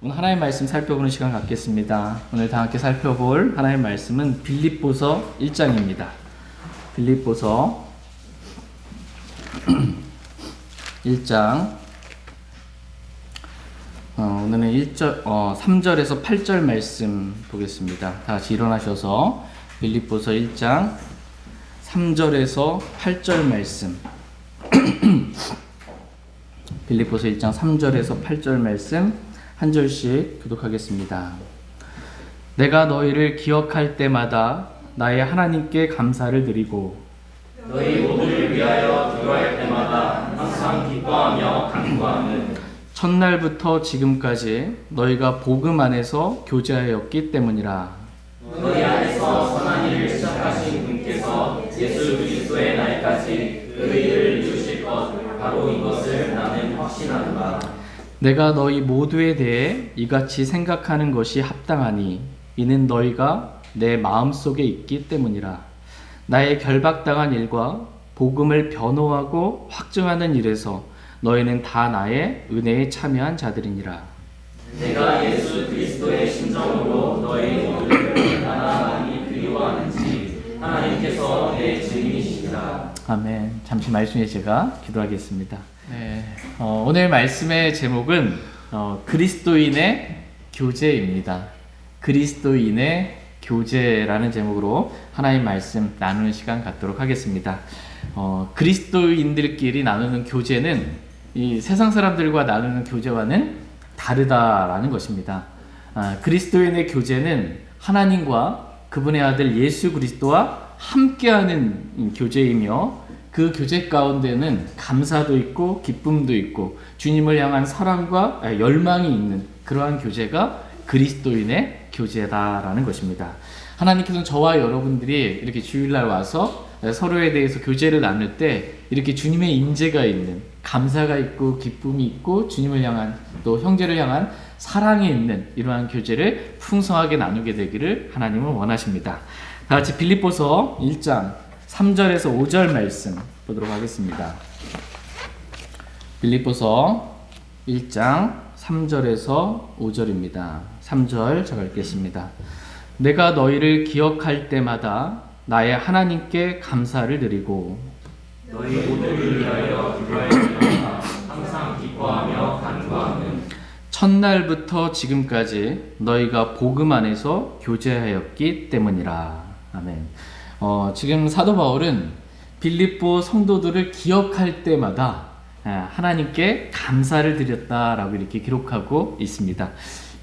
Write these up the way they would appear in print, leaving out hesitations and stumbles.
오늘 하나님의 말씀 살펴보는 시간 갖겠습니다. 오늘 다 함께 살펴볼 하나님의 말씀은 빌립보서 1장입니다. 빌립보서 1장 오늘은 3절에서 8절 말씀 보겠습니다. 다 같이 일어나셔서 빌립보서 1장 3절에서 8절 말씀 빌립보서 1장 3절에서 8절 말씀 한 절씩 교독하겠습니다. 내가 너희를 기억할 때마다 나의 하나님께 감사를 드리고 너희 모두를 위하여 기도할 때마다 항상 기뻐하며 간구하는 첫날부터 지금까지 너희가 복음 안에서 교제하였기 때문이라. 너희 안에서 선한 일을 시작하신 분께서 예수 그리스도의 날까지 그 일을 이루실 것 바로 이것을 나는 확신한다. 내가 너희 모두에 대해 이같이 생각하는 것이 합당하니 이는 너희가 내 마음속에 있기 때문이라. 나의 결박당한 일과 복음을 변호하고 확증하는 일에서 너희는 다 나의 은혜에 참여한 자들이니라. 내가 예수 그리스도의 심정으로 너희 모두를 얼마나 많이 그리워하는지 하나님께서 내 증인이시니라. 아멘. 잠시 말씀에 제가 기도하겠습니다. 오늘 말씀의 제목은 그리스도인의 교제입니다. 그리스도인의 교제라는 제목으로 하나님 말씀 나누는 시간 갖도록 하겠습니다. 그리스도인들끼리 나누는 교제는 이 세상 사람들과 나누는 교제와는 다르다라는 것입니다. 그리스도인의 교제는 하나님과 그분의 아들 예수 그리스도와 함께하는 교제이며 그 교제 가운데는 감사도 있고 기쁨도 있고 주님을 향한 사랑과 열망이 있는 그러한 교제가 그리스도인의 교제다라는 것입니다. 하나님께서는 저와 여러분들이 이렇게 주일날 와서 서로에 대해서 교제를 나눌 때 이렇게 주님의 임재가 있는 감사가 있고 기쁨이 있고 주님을 향한 또 형제를 향한 사랑이 있는 이러한 교제를 풍성하게 나누게 되기를 하나님은 원하십니다. 다 같이 빌립보서 1장 3절에서 5절 말씀 보도록 하겠습니다. 빌립보서 1장 3절에서 5절입니다. 3절 제가 읽겠습니다. 내가 너희를 기억할 때마다 나의 하나님께 감사를 드리고 너희 모두를 위하여 기도할 때마다 항상 기뻐하며 간구하는 첫날부터 지금까지 너희가 복음 안에서 교제하였기 때문이라. 아멘. 지금 사도 바울은 빌립보 성도들을 기억할 때마다 하나님께 감사를 드렸다라고 이렇게 기록하고 있습니다.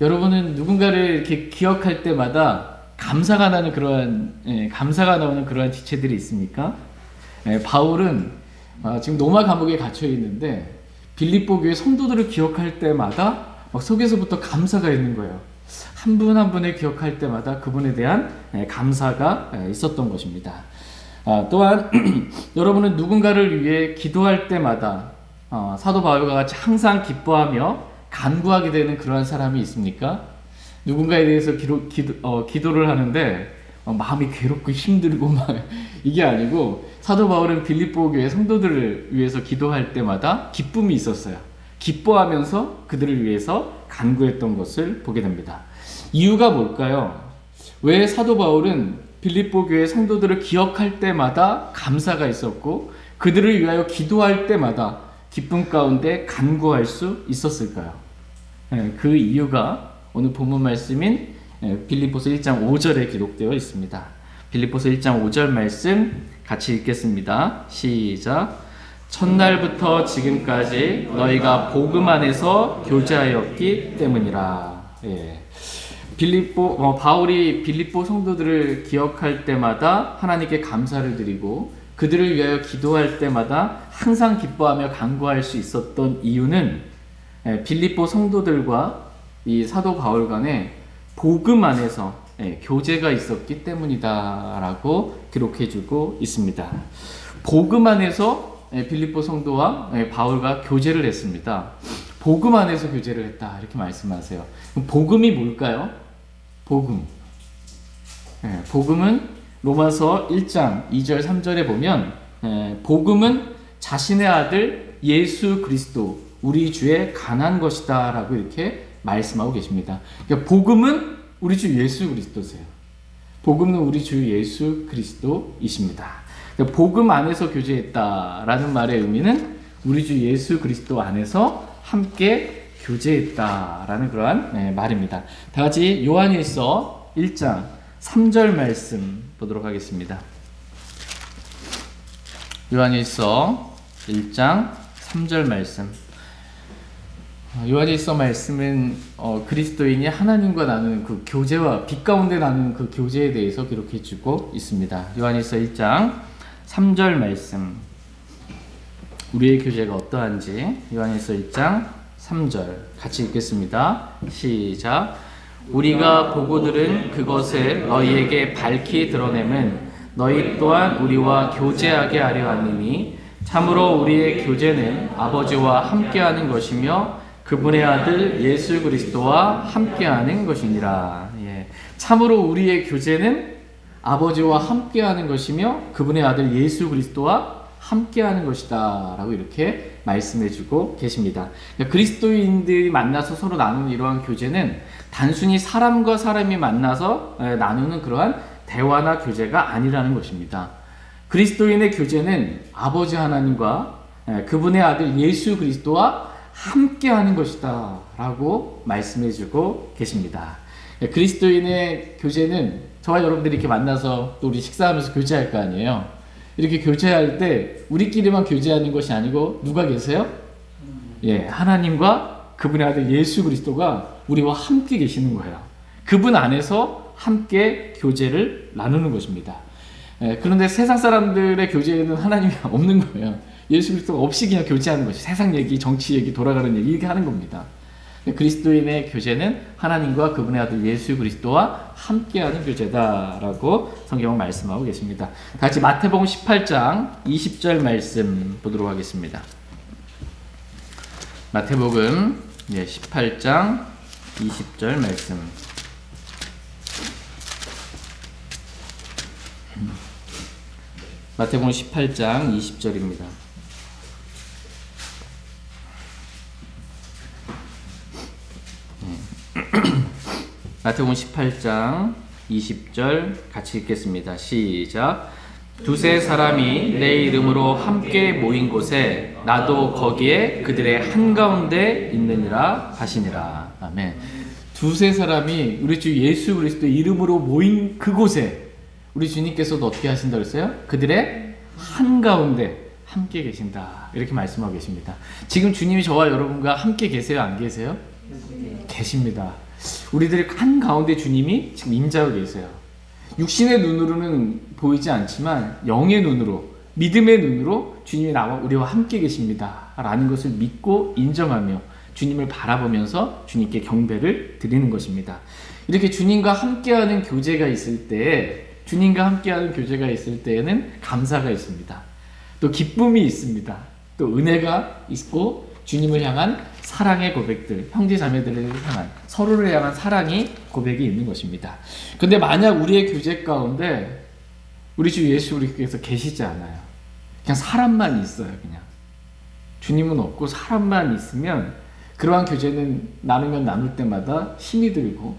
여러분은 누군가를 이렇게 기억할 때마다 감사가 나는 그러한 지체들이 있습니까? 바울은 지금 로마 감옥에 갇혀 있는데 빌립보 교회 성도들을 기억할 때마다 막 속에서부터 감사가 있는 거예요. 한 분 한 분을 기억할 때마다 그분에 대한 감사가 있었던 것입니다. 또한 여러분은 누군가를 위해 기도할 때마다 사도 바울과 같이 항상 기뻐하며 간구하게 되는 그러한 사람이 있습니까? 누군가에 대해서 기도를 하는데 마음이 괴롭고 힘들고 막 이게 아니고 사도 바울은 빌립보 교회 성도들을 위해서 기도할 때마다 기쁨이 있었어요. 기뻐하면서 그들을 위해서 간구했던 것을 보게 됩니다. 이유가 뭘까요? 왜 사도 바울은 빌립보 교회 성도들을 기억할 때마다 감사가 있었고 그들을 위하여 기도할 때마다 기쁨 가운데 간구할 수 있었을까요? 그 이유가 오늘 본문 말씀인 빌립보서 1장 5절에 기록되어 있습니다. 빌립보서 1장 5절 말씀 같이 읽겠습니다. 시작. 첫날부터 지금까지 너희가 복음 안에서 교제하였기 때문이라. 바울이 빌립보 성도들을 기억할 때마다 하나님께 감사를 드리고 그들을 위하여 기도할 때마다 항상 기뻐하며 간구할 수 있었던 이유는 빌립보 성도들과 이 사도 바울 간에 복음 안에서 교제가 있었기 때문이다라고 기록해주고 있습니다. 복음 안에서 빌립보 성도와 바울과 교제를 했습니다. 복음 안에서 교제를 했다 이렇게 말씀하세요. 그럼 복음이 뭘까요? 복음은 로마서 1장 2절 3절에 보면 복음은 자신의 아들 예수 그리스도 우리 주에 관한 것이다 라고 이렇게 말씀하고 계십니다. 그러니까 복음은 우리 주 예수 그리스도세요. 복음은 우리 주 예수 그리스도이십니다. 그러니까 복음 안에서 교제했다라는 말의 의미는 우리 주 예수 그리스도 안에서 함께 교제했다라는 그러한 말입니다. 다 같이 요한일서 1장 3절 말씀 보도록 하겠습니다. 요한일서 1장 3절 말씀. 요한일서 말씀은 그리스도인이 하나님과 나누는 그 교제와 빛 가운데 나누는 그 교제에 대해서 기록해 주고 있습니다. 요한일서 1장 3절 말씀. 우리의 교제가 어떠한지 요한일서 1장 3절 같이 읽겠습니다. 시작. 우리가 보고 들은 그것을 너희에게 밝히 드러냄은 너희 또한 우리와 교제하게 하려 함이니 참으로 우리의 교제는 아버지와 함께하는 것이며 그분의 아들 예수 그리스도와 함께하는 것이니라. 예. 참으로 우리의 교제는 아버지와 함께하는 것이며 그분의 아들 예수 그리스도와 함께하는 것이다 라고 이렇게 말씀해주고 계십니다. 그러니까 그리스도인들이 만나서 서로 나누는 이러한 교제는 단순히 사람과 사람이 만나서 나누는 그러한 대화나 교제가 아니라는 것입니다. 그리스도인의 교제는 아버지 하나님과 그분의 아들 예수 그리스도와 함께하는 것이다 라고 말씀해주고 계십니다. 그리스도인의 교제는 저와 여러분들이 이렇게 만나서 또 우리 식사하면서 교제할 거 아니에요. 이렇게 교제할 때 우리끼리만 교제하는 것이 아니고 누가 계세요? 예, 하나님과 그분의 아들 예수 그리스도가 우리와 함께 계시는 거예요. 그분 안에서 함께 교제를 나누는 것입니다. 예, 그런데 세상 사람들의 교제에는 하나님이 없는 거예요. 예수 그리스도가 없이 그냥 교제하는 것이 세상 얘기, 정치 얘기, 돌아가는 얘기 이렇게 하는 겁니다. 그리스도인의 교제는 하나님과 그분의 아들 예수 그리스도와 함께하는 교제다라고 성경은 말씀하고 계십니다. 같이 마태복음 18장 20절 말씀 보도록 하겠습니다. 마태복음 18장 20절 말씀. 마태복음 18장 20절입니다. 마태복음 18장 20절 같이 읽겠습니다. 시작. 두세 사람이 내 이름으로 함께 모인 곳에 나도 거기에 그들의 한가운데 있느니라 하시니라. 아멘. 두세 사람이 우리 주 예수 그리스도 이름으로 모인 그곳에 우리 주님께서도 어떻게 하신다고 했어요? 그들의 한가운데 함께 계신다 이렇게 말씀하고 계십니다. 지금 주님이 저와 여러분과 함께 계세요? 안 계세요? 계십니다. 우리들의 한가운데 주님이 지금 임재하고 계세요. 육신의 눈으로는 보이지 않지만 영의 눈으로, 믿음의 눈으로 주님이 나와 우리와 함께 계십니다 라는 것을 믿고 인정하며 주님을 바라보면서 주님께 경배를 드리는 것입니다. 이렇게 주님과 함께하는 교제가 있을 때, 주님과 함께하는 교제가 있을 때에는 감사가 있습니다. 또 기쁨이 있습니다. 또 은혜가 있고 주님을 향한 사랑의 고백들, 형제 자매들을 향한 서로를 향한 사랑이 고백이 있는 것입니다. 근데 만약 우리의 교제 가운데 우리 주 예수 그리스도께서 계시지 않아요. 그냥 사람만 있어요. 그냥 주님은 없고 사람만 있으면 그러한 교제는 나누면 나눌 때마다 힘이 들고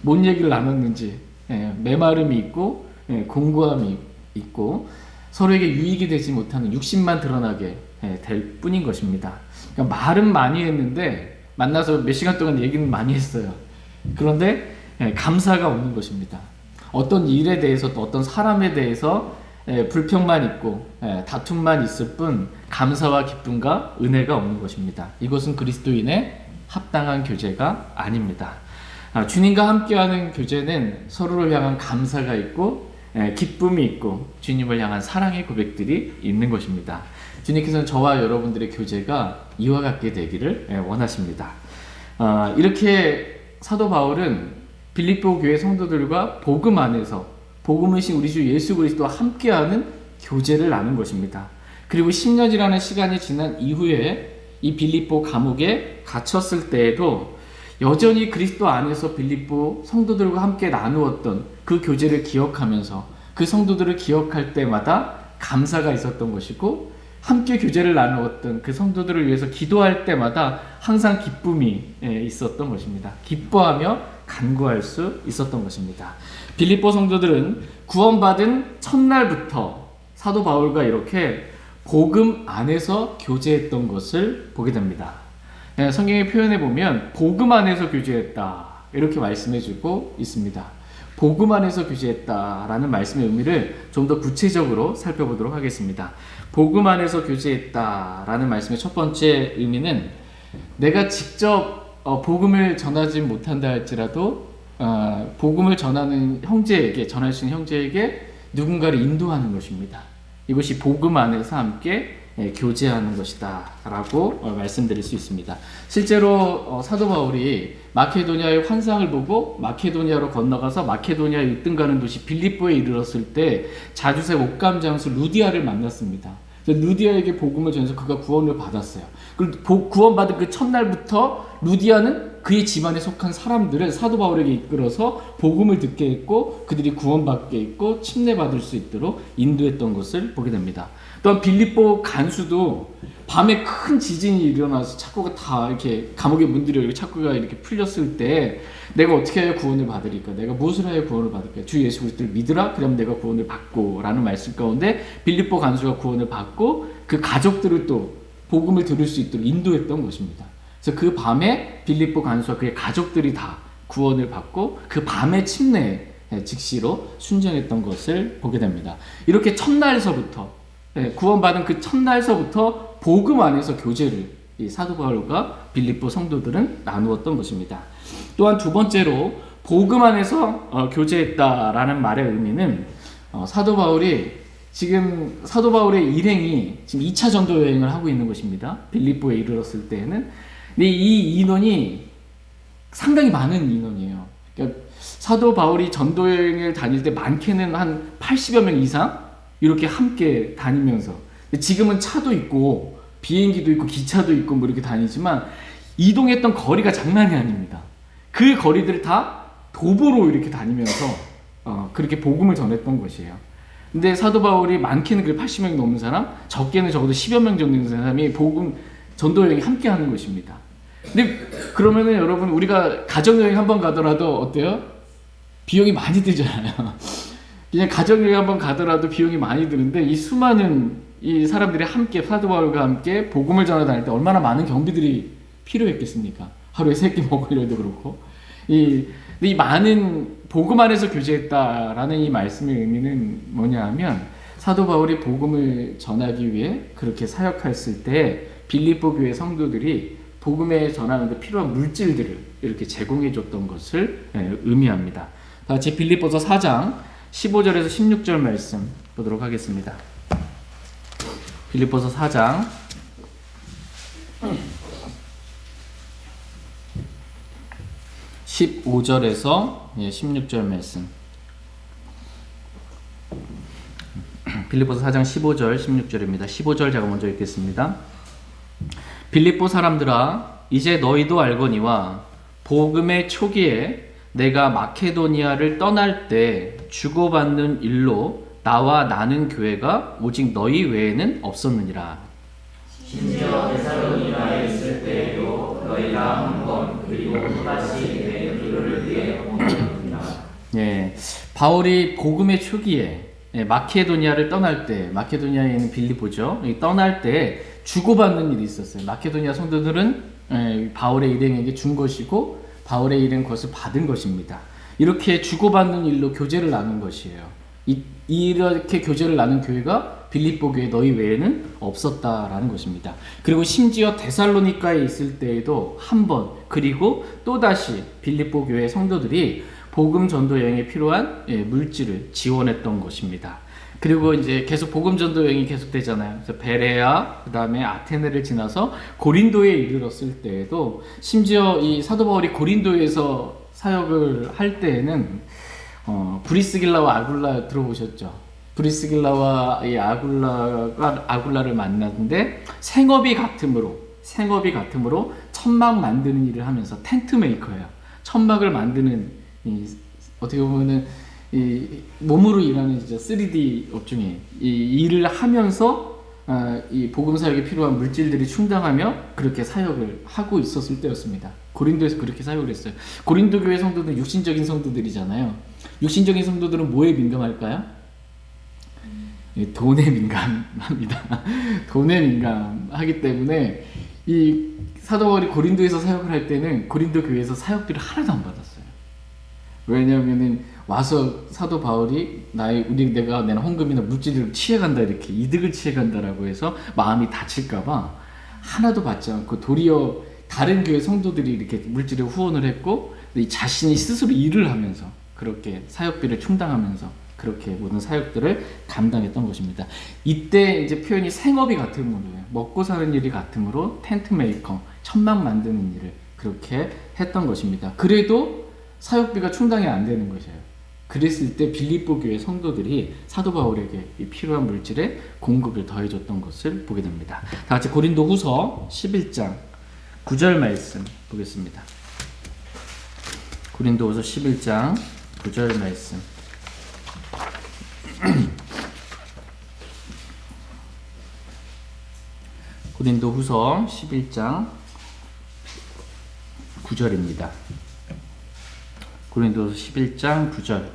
뭔 얘기를 나눴는지 메마름이 있고 공고함이 있고 서로에게 유익이 되지 못하는 육신만 드러나게 될 뿐인 것입니다. 그러니까 말은 많이 했는데 만나서 몇 시간 동안 얘기는 많이 했어요. 그런데 감사가 없는 것입니다. 어떤 일에 대해서 또 어떤 사람에 대해서 불평만 있고 다툼만 있을 뿐 감사와 기쁨과 은혜가 없는 것입니다. 이것은 그리스도인의 합당한 교제가 아닙니다. 주님과 함께하는 교제는 서로를 향한 감사가 있고 기쁨이 있고 주님을 향한 사랑의 고백들이 있는 것입니다. 주님께서는 저와 여러분들의 교제가 이와 같게 되기를 원하십니다. 이렇게 사도 바울은 빌립보 교회 성도들과 복음 안에서 복음이신 우리 주 예수 그리스도와 함께하는 교제를 나눈 것입니다. 그리고 10년이라는 시간이 지난 이후에 이 빌립보 감옥에 갇혔을 때에도 여전히 그리스도 안에서 빌립보 성도들과 함께 나누었던 그 교제를 기억하면서 그 성도들을 기억할 때마다 감사가 있었던 것이고 함께 교제를 나누었던 그 성도들을 위해서 기도할 때마다 항상 기쁨이 있었던 것입니다. 기뻐하며 간구할 수 있었던 것입니다. 빌립보 성도들은 구원받은 첫날부터 사도 바울과 이렇게 복음 안에서 교제했던 것을 보게 됩니다. 성경의 표현에 보면 복음 안에서 교제했다 이렇게 말씀해주고 있습니다. 복음 안에서 교제했다라는 말씀의 의미를 좀 더 구체적으로 살펴보도록 하겠습니다. 복음 안에서 교제했다라는 말씀의 첫 번째 의미는 내가 직접 복음을 전하지 못한다 할지라도 복음을 전하는 형제에게, 전할 수 있는 형제에게 누군가를 인도하는 것입니다. 이것이 복음 안에서 함께 교제하는 것이다 라고 말씀드릴 수 있습니다. 실제로 사도 바울이 마케도니아의 환상을 보고 마케도니아로 건너가서 마케도니아의 으뜸가는 도시 빌립보에 이르렀을 때 자주색 옷감 장수 루디아를 만났습니다. 루디아에게 복음을 전해서 그가 구원을 받았어요. 그리고 구원받은 그 첫날부터 루디아는 그의 집안에 속한 사람들을 사도 바울에게 이끌어서 복음을 듣게 했고 그들이 구원받게 했고 침례받을 수 있도록 인도했던 것을 보게 됩니다. 또한 빌립보 간수도 밤에 큰 지진이 일어나서 착고가 다 이렇게 감옥의 문들이 열리고 착고가 이렇게 풀렸을 때 내가 어떻게 해야 구원을 받으리까? 내가 무엇을 해야 구원을 받을까? 주 예수 그리스도를 믿으라? 그러면 내가 구원을 받고 라는 말씀 가운데 빌립보 간수가 구원을 받고 그 가족들을 또 복음을 들을 수 있도록 인도했던 것입니다. 그래서 그 밤에 빌립보 간수와 그의 가족들이 다 구원을 받고 그 밤의 침례에 즉시로 순종했던 것을 보게 됩니다. 이렇게 첫날서부터 구원받은 그 첫날서부터 복음 안에서 교제를 이 사도 바울과 빌립보 성도들은 나누었던 것입니다. 또한 두 번째로 복음 안에서 교제했다라는 말의 의미는 사도 바울의 일행이 지금 2차 전도 여행을 하고 있는 것입니다. 빌립보에 이르렀을 때에는. 근데 이 인원이 상당히 많은 인원이에요. 그러니까 사도 바울이 전도 여행을 다닐 때 많게는 한 80여 명 이상 이렇게 함께 다니면서, 지금은 차도 있고 비행기도 있고 기차도 있고 뭐 이렇게 다니지만 이동했던 거리가 장난이 아닙니다. 그 거리들을 다 도보로 이렇게 다니면서 그렇게 복음을 전했던 것이에요. 근데 사도 바울이 많게는 그 80명 넘는 사람, 적게는 적어도 10여 명 정도 되는 사람이 복음 전도 여행에 함께 하는 것입니다. 근데 그러면은 여러분, 우리가 가정 여행 한번 가더라도 어때요? 비용이 많이 들잖아요. 그냥 가정 여행 한번 가더라도 비용이 많이 드는데 이 수많은 이 사람들이 함께 사도 바울과 함께 복음을 전하 다닐 때 얼마나 많은 경비들이 필요했겠습니까? 하루에 3끼 먹으려도 그렇고. 이 많은 복음 안에서 교제했다라는 이 말씀의 의미는 뭐냐 하면, 사도 바울이 복음을 전하기 위해 그렇게 사역했을 때 빌립보 교회 성도들이 복음에 전하는 데 필요한 물질들을 이렇게 제공해 줬던 것을 의미합니다. 다 같이 빌립보서 4장 15절에서 16절 말씀 보도록 하겠습니다. 빌립보서 4장 15절에서 16절 말씀. 빌립보서 4장 15절 16절입니다. 15절 제가 먼저 읽겠습니다. 빌립보 사람들아, 이제 너희도 알거니와 복음의 초기에 내가 마케도니아를 떠날 때 주고받는 일로 나와 나는 교회가 오직 너희 외에는 없었느니라. 심지어 데살로니가에 있을 때에도 너희가 한 번 그리고 또다시 내 필요를 위해 원하였느니라. 바울이 복음의 초기에 마케도니아를 떠날 때, 마케도니아에 있는 빌립보죠. 떠날 때 주고받는 일이 있었어요. 마케도니아 성도들은 바울의 일행에게 준 것이고 바울의 일행 것을 받은 것입니다. 이렇게 주고받는 일로 교제를 나눈 것이에요. 이렇게 교제를 나눈 교회가 빌립보 교회 너희 외에는 없었다라는 것입니다. 그리고 심지어 데살로니가에 있을 때에도 한 번, 그리고 또다시 빌립보 교회 성도들이 복음 전도 여행에 필요한 물질을 지원했던 것입니다. 그리고 이제 계속 복음 전도 여행이 계속되잖아요. 그래서 베레아, 그 다음에 아테네를 지나서 고린도에 이르렀을 때에도, 심지어 이 사도 바울이 고린도에서 사역을 할 때에는 브리스길라와 아굴라 들어보셨죠? 브리스길라와 이 아굴라를 만났는데 생업이 같음으로 천막 만드는 일을 하면서, 텐트 메이커예요. 천막을 만드는 어떻게 보면은 이 몸으로 일하는 진짜 3D 업종이 이 일을 하면서 이 복음 사역에 필요한 물질들이 충당하며 그렇게 사역을 하고 있었을 때였습니다. 고린도에서 그렇게 사역을 했어요. 고린도 교회 성도들은 육신적인 성도들이잖아요. 육신적인 성도들은 뭐에 민감할까요? 돈에 민감합니다. 돈에 민감하기 때문에 이 사도 바울이 고린도에서 사역을 할 때는 고린도 교회에서 사역비를 하나도 안 받았어요. 왜냐하면은 와서 사도 바울이 내가 내는 헌금이나 물질을 취해간다, 이렇게 이득을 취해간다라고 해서 마음이 다칠까봐 하나도 받지 않고 도리어 다른 교회 성도들이 이렇게 물질을 후원을 했고, 자신이 스스로 일을 하면서 그렇게 사역비를 충당하면서 그렇게 모든 사역들을 감당했던 것입니다. 이때 이제 표현이 생업이 같음으로요. 먹고 사는 일이 같음으로 텐트 메이커, 천막 만드는 일을 그렇게 했던 것입니다. 그래도 사역비가 충당이 안 되는 것이에요. 그랬을 때 빌립보 교회 성도들이 사도 바울에게 이 필요한 물질의 공급을 더해줬던 것을 보게 됩니다. 다 같이 고린도 후서 11장 9절 말씀 보겠습니다. 고린도 후서 11장 9절 말씀. 고린도 후서 11장 9절입니다. 고린도서 11장 9절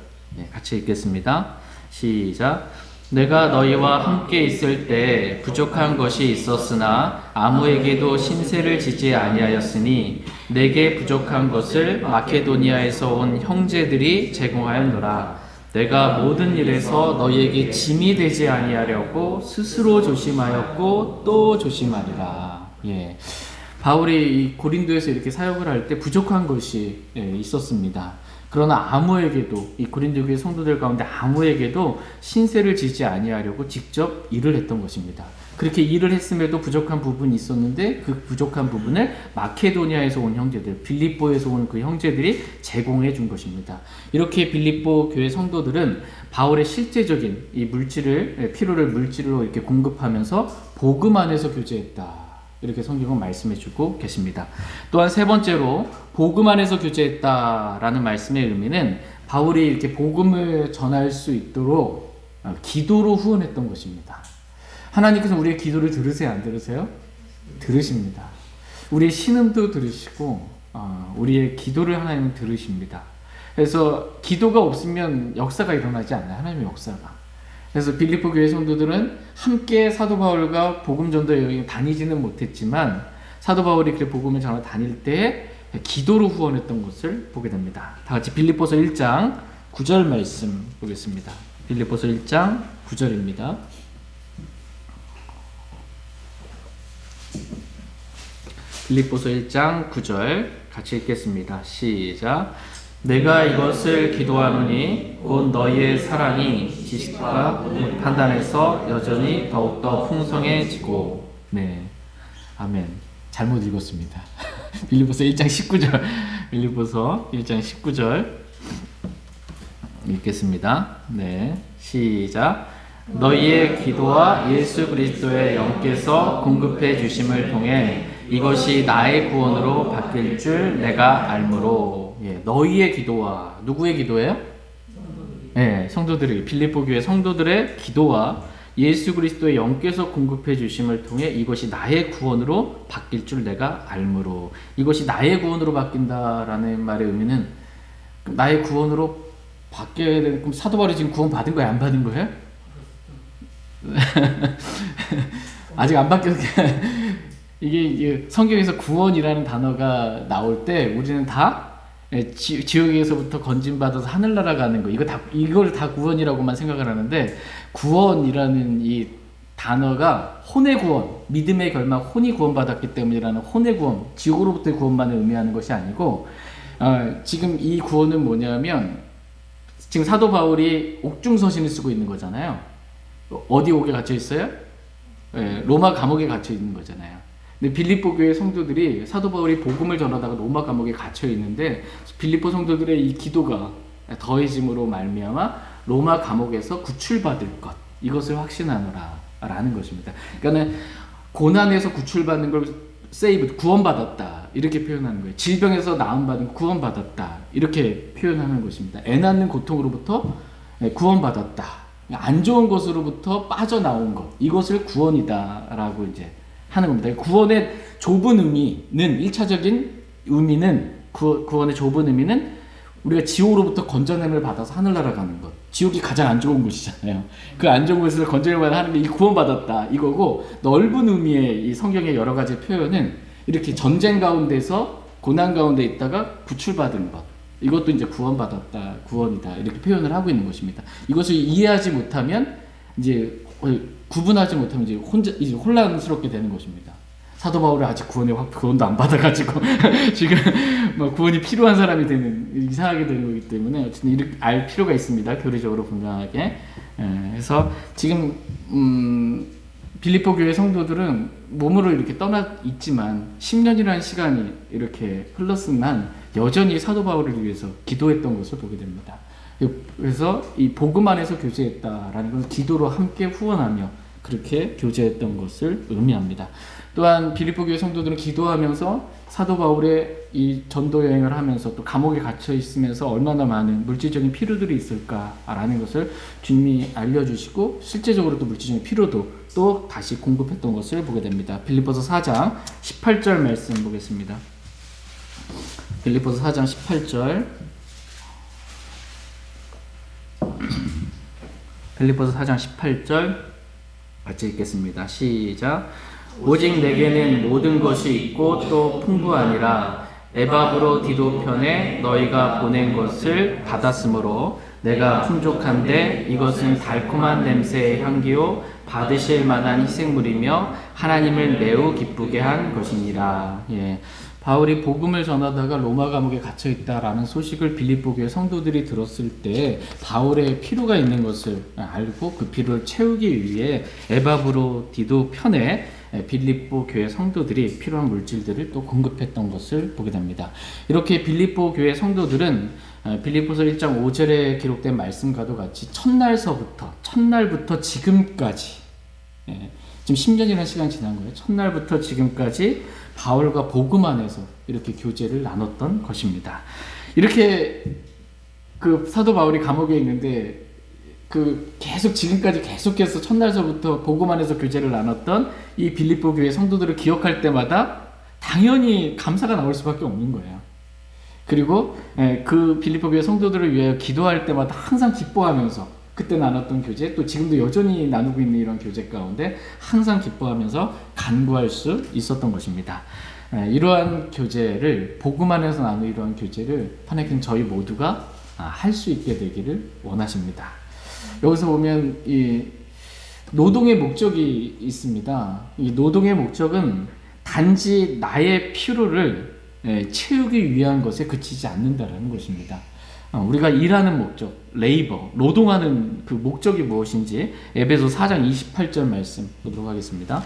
같이 읽겠습니다. 시작. 내가 너희와 함께 있을 때 부족한 것이 있었으나 아무에게도 신세를 지지 아니하였으니 내게 부족한 것을 마케도니아에서 온 형제들이 제공하였노라. 내가 모든 일에서 너희에게 짐이 되지 아니하려고 스스로 조심하였고 또 조심하리라. 바울이 이 고린도에서 이렇게 사역을 할 때 부족한 것이 있었습니다. 그러나 아무에게도, 이 고린도 교회 성도들 가운데 아무에게도 신세를 지지 아니하려고 직접 일을 했던 것입니다. 그렇게 일을 했음에도 부족한 부분이 있었는데 그 부족한 부분을 마케도니아에서 온 형제들, 빌립보에서 온 그 형제들이 제공해 준 것입니다. 이렇게 빌립보 교회 성도들은 바울의 실제적인 이 필요를 물질로 이렇게 공급하면서 복음 안에서 교제했다, 이렇게 성경은 말씀해 주고 계십니다. 또한 세 번째로 복음 안에서 교제했다라는 말씀의 의미는 바울이 이렇게 복음을 전할 수 있도록 기도로 후원했던 것입니다. 하나님께서 우리의 기도를 들으세요, 안 들으세요? 들으십니다. 우리의 신음도 들으시고 우리의 기도를 하나님은 들으십니다. 그래서 기도가 없으면 역사가 일어나지 않아요. 하나님의 역사가. 그래서 빌립보 교회 성도들은 함께 사도 바울과 복음 전도 여행에 다니지는 못했지만 사도 바울이 그렇게 복음을 전하러 다닐 때 기도로 후원했던 것을 보게 됩니다. 다 같이 빌립보서 1장 9절 말씀 보겠습니다. 빌립보서 1장 9절입니다. 빌립보서 1장 9절 같이 읽겠습니다. 시작. 내가 이것을 기도하노니 곧 너희의 사랑이 지식과 판단에서 여전히 더욱더 풍성해지고. 아멘. 잘못 읽었습니다. 빌립보서 1장 19절. 빌립보서 1장 19절 읽겠습니다. 시작. 너희의 기도와 예수 그리스도의 영께서 공급해 주심을 통해 이것이 나의 구원으로 바뀔 줄 내가 알므로. 너희의 기도와, 누구의 기도예요? 성도들의, 빌립보 교회 성도들의 기도와 예수 그리스도의 영께서 공급해 주심을 통해 이것이 나의 구원으로 바뀔 줄 내가 알므로. 이것이 나의 구원으로 바뀐다라는 말의 의미는 나의 구원으로 바뀌어야 되는, 그럼 사도 바울이 지금 구원 받은 거예요, 안 받은 거예요? 아직 안 바뀌었. 이게 성경에서 구원이라는 단어가 나올 때 우리는 다 지옥에서부터 건진받아서 하늘나라 가는 거, 이걸 다 구원이라고만 생각을 하는데, 구원이라는 이 단어가 혼의 구원, 믿음의 결말, 혼이 구원받았기 때문이라는 혼의 구원, 지옥으로부터의 구원만을 의미하는 것이 아니고, 지금 이 구원은 뭐냐면, 지금 사도 바울이 옥중서신을 쓰고 있는 거잖아요. 어디 옥에 갇혀 있어요? 로마 감옥에 갇혀 있는 거잖아요. 근데 빌립보 교회 성도들이 사도 바울이 복음을 전하다가 로마 감옥에 갇혀 있는데, 빌립보 성도들의 이 기도가 더해짐으로 말미암아 로마 감옥에서 구출받을 것, 이것을 확신하노라 라는 것입니다. 그러니까 고난에서 구출받는 걸 구원받았다, 이렇게 표현하는 거예요. 질병에서 나음받은 구원받았다, 이렇게 표현하는 것입니다. 애 낳는 고통으로부터 구원받았다, 안 좋은 것으로부터 빠져나온 것, 이것을 구원이다라고 이제 하는 겁니다. 구원의 좁은 의미는, 1차적인 의미는, 구원의 좁은 의미는 우리가 지옥으로부터 건져냄을 받아서 하늘나라 가는 것. 지옥이 가장 안 좋은 곳이잖아요. 그 안 좋은 곳에서 건져냄을 받아 하는 게 이 구원받았다 이거고, 넓은 의미의 이 성경의 여러 가지 표현은 이렇게 전쟁 가운데서 고난 가운데 있다가 구출받은 것, 이것도 이제 구원받았다, 구원이다 이렇게 표현을 하고 있는 것입니다. 이것을 이해하지 못하면 이제 구분하지 못하면 이제 혼란스럽게 되는 것입니다. 사도 바울은 아직 구원도 안 받아가지고 지금 뭐 구원이 필요한 사람이 이상하게 되는 거기 때문에 어쨌든 이렇게 알 필요가 있습니다. 교리적으로 분명하게. 그래서 지금 빌립보 교회 성도들은 몸으로 이렇게 떠나 있지만 10년이라는 시간이 이렇게 흘렀으나 여전히 사도 바울을 위해서 기도했던 것을 보게 됩니다. 그래서 이 복음 안에서 교제했다라는 것은 기도로 함께 후원하며 그렇게 교제했던 것을 의미합니다. 또한 빌립보 교회 성도들은 기도하면서 사도 바울의 이 전도 여행을 하면서 또 감옥에 갇혀 있으면서 얼마나 많은 물질적인 필요들이 있을까라는 것을 주님이 알려주시고 실제적으로 또 물질적인 필요도 또 다시 공급했던 것을 보게 됩니다. 빌립보서 4장 18절 말씀 보겠습니다. 빌립보서 4장 18절. 빌립보서 4장 18절 같이 읽겠습니다. 시작. 오직 내게는 모든 것이 있고 또 풍부하니라. 에바브로 디도 편에 너희가 보낸 것을 받았으므로 내가 풍족한데 이것은 달콤한 냄새의 향기요 받으실 만한 희생물이며 하나님을 매우 기쁘게 한 것이니라. 바울이 복음을 전하다가 로마 감옥에 갇혀 있다라는 소식을 빌립보 교회 성도들이 들었을 때 바울의 필요가 있는 것을 알고 그 필요를 채우기 위해 에바브로 디도 편에 빌립보 교회 성도들이 필요한 물질들을 또 공급했던 것을 보게 됩니다. 이렇게 빌립보 교회 성도들은 빌립보서 1장 5절에 기록된 말씀과도 같이 첫날부터 지금까지, 지금 10년이라는 시간이 지난 거예요. 첫날부터 지금까지 바울과 복음 안에서 이렇게 교제를 나눴던 것입니다. 이렇게 그 사도 바울이 감옥에 있는데 계속 지금까지 계속해서 첫날서부터 복음 안에서 교제를 나눴던 이 빌립보 교회 성도들을 기억할 때마다 당연히 감사가 나올 수밖에 없는 거예요. 그리고 그 빌립보 교회 성도들을 위해 기도할 때마다 항상 기뻐하면서 그때 나눴던 교제, 또 지금도 여전히 나누고 있는 이런 교제 가운데 항상 기뻐하면서 간구할 수 있었던 것입니다. 이러한 교제를, 복음 안에서 나누는 이러한 교제를 하나님께서 저희 모두가 할 수 있게 되기를 원하십니다. 여기서 보면 이 노동의 목적이 있습니다. 이 노동의 목적은 단지 나의 필요를 채우기 위한 것에 그치지 않는다라는 것입니다. 우리가 일하는 목적, 레이버, 노동하는 그 목적이 무엇인지 에베소 4장 28절 말씀 보도록 하겠습니다.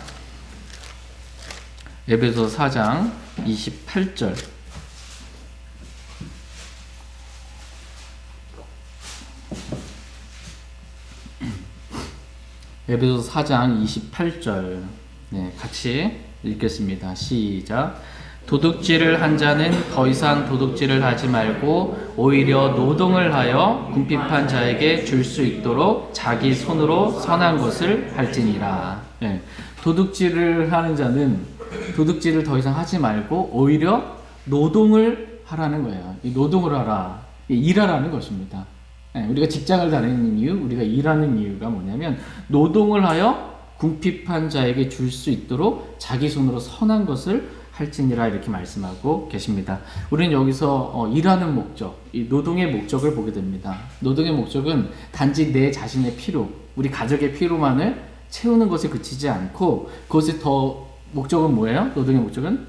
에베소 4장 28절. 에베소 4장 28절. 같이 읽겠습니다. 시작. 도둑질을 한 자는 더 이상 도둑질을 하지 말고 오히려 노동을 하여 궁핍한 자에게 줄 수 있도록 자기 손으로 선한 것을 할지니라. 도둑질을 하는 자는 도둑질을 더 이상 하지 말고 오히려 노동을 하라는 거예요. 이 노동을 하라, 일하라는 것입니다. 우리가 직장을 다니는 이유, 우리가 일하는 이유가 뭐냐면 노동을 하여 궁핍한 자에게 줄 수 있도록 자기 손으로 선한 것을 할지니라 이렇게 말씀하고 계십니다. 우리는 여기서 일하는 목적, 이 노동의 목적을 보게 됩니다. 노동의 목적은 단지 내 자신의 필요, 우리 가족의 필요만을 채우는 것에 그치지 않고 그것의 더 목적은 뭐예요? 노동의 목적은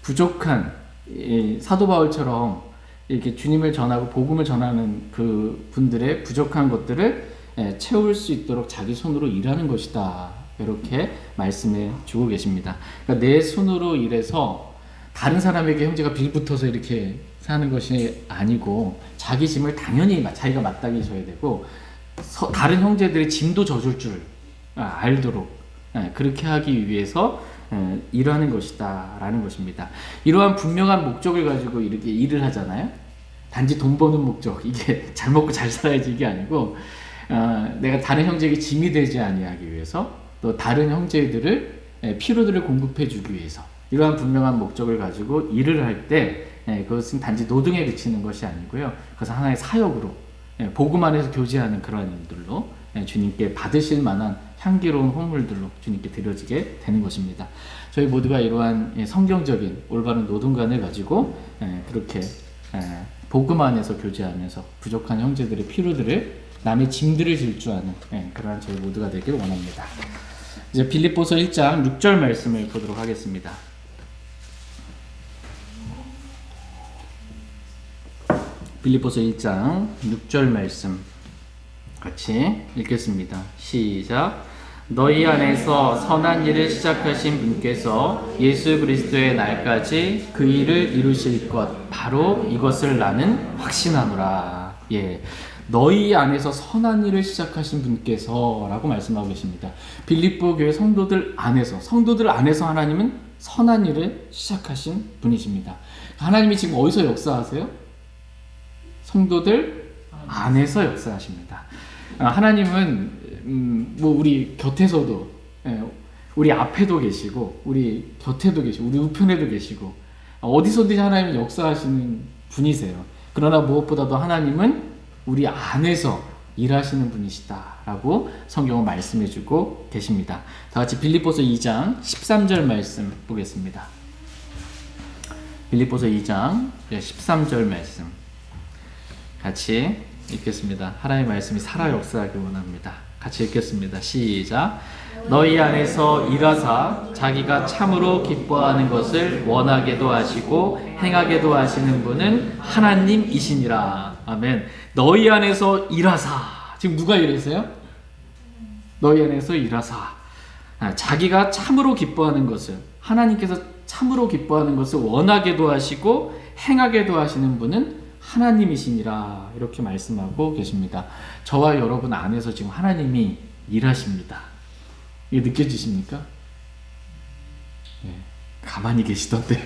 부족한 사도 바울처럼 이렇게 주님을 전하고 복음을 전하는 그 분들의 부족한 것들을 채울 수 있도록 자기 손으로 일하는 것이다. 이렇게 말씀해 주고 계십니다. 그러니까 내 손으로 일해서 다른 사람에게 형제가 빌붙어서 이렇게 사는 것이 아니고 자기 짐을 당연히 자기가 마땅히 져야 되고 다른 형제들의 짐도 져줄 줄 알도록 그렇게 하기 위해서 일하는 것이다 라는 것입니다. 이러한 분명한 목적을 가지고 이렇게 일을 하잖아요. 단지 돈 버는 목적, 이게 잘 먹고 잘 살아야지 이게 아니고 내가 다른 형제에게 짐이 되지 아니하기 위해서, 또 다른 형제들을 피로들을 공급해 주기 위해서, 이러한 분명한 목적을 가지고 일을 할 때 그것은 단지 노동에 그치는 것이 아니고요, 그것은 하나의 사역으로 복음 안에서 교제하는 그러한 일들로 주님께 받으실 만한 향기로운 헌물들로 주님께 드려지게 되는 것입니다. 저희 모두가 이러한 성경적인 올바른 노동관을 가지고 그렇게 복음 안에서 교제하면서 부족한 형제들의 피로들을, 남의 짐들을 질주하는 그러한 저희 모두가 되길 원합니다. 이제 빌립보서 1장 6절 말씀을 보도록 하겠습니다. 빌립보서 1장 6절 말씀 같이 읽겠습니다. 시작. 너희 안에서 선한 일을 시작하신 분께서 예수 그리스도의 날까지 그 일을 이루실 것, 바로 이것을 나는 확신하노라. 예, 너희 안에서 선한 일을 시작하신 분께서 라고 말씀하고 계십니다. 빌립보 교회 성도들 안에서 하나님은 선한 일을 시작하신 분이십니다. 하나님이 지금 어디서 역사하세요? 성도들 안에서 역사하십니다. 하나님은 뭐 우리 곁에서도, 우리 앞에도 계시고, 우리 곁에도 계시고, 우리 우편에도 계시고, 어디서든지 하나님은 역사하시는 분이세요. 그러나 무엇보다도 하나님은 우리 안에서 일하시는 분이시다라고 성경은 말씀해주고 계십니다. 다 같이 빌립보서 2장 13절 말씀 보겠습니다. 빌립보서 2장 13절 말씀 같이 읽겠습니다. 하나님의 말씀이 살아 역사하길 원합니다. 같이 읽겠습니다. 시작. 너희 안에서 일하사 자기가 참으로 기뻐하는 것을 원하게도 하시고 행하게도 하시는 분은 하나님이시니라. 아멘. 너희 안에서 일하사. 지금 누가 일하세요? 너희 안에서 일하사. 자기가 참으로 기뻐하는 것을, 하나님께서 참으로 기뻐하는 것을 원하게도 하시고 행하게도 하시는 분은 하나님이시니라. 이렇게 말씀하고 계십니다. 저와 여러분 안에서 지금 하나님이 일하십니다. 이게 느껴지십니까? 네, 가만히 계시던데요.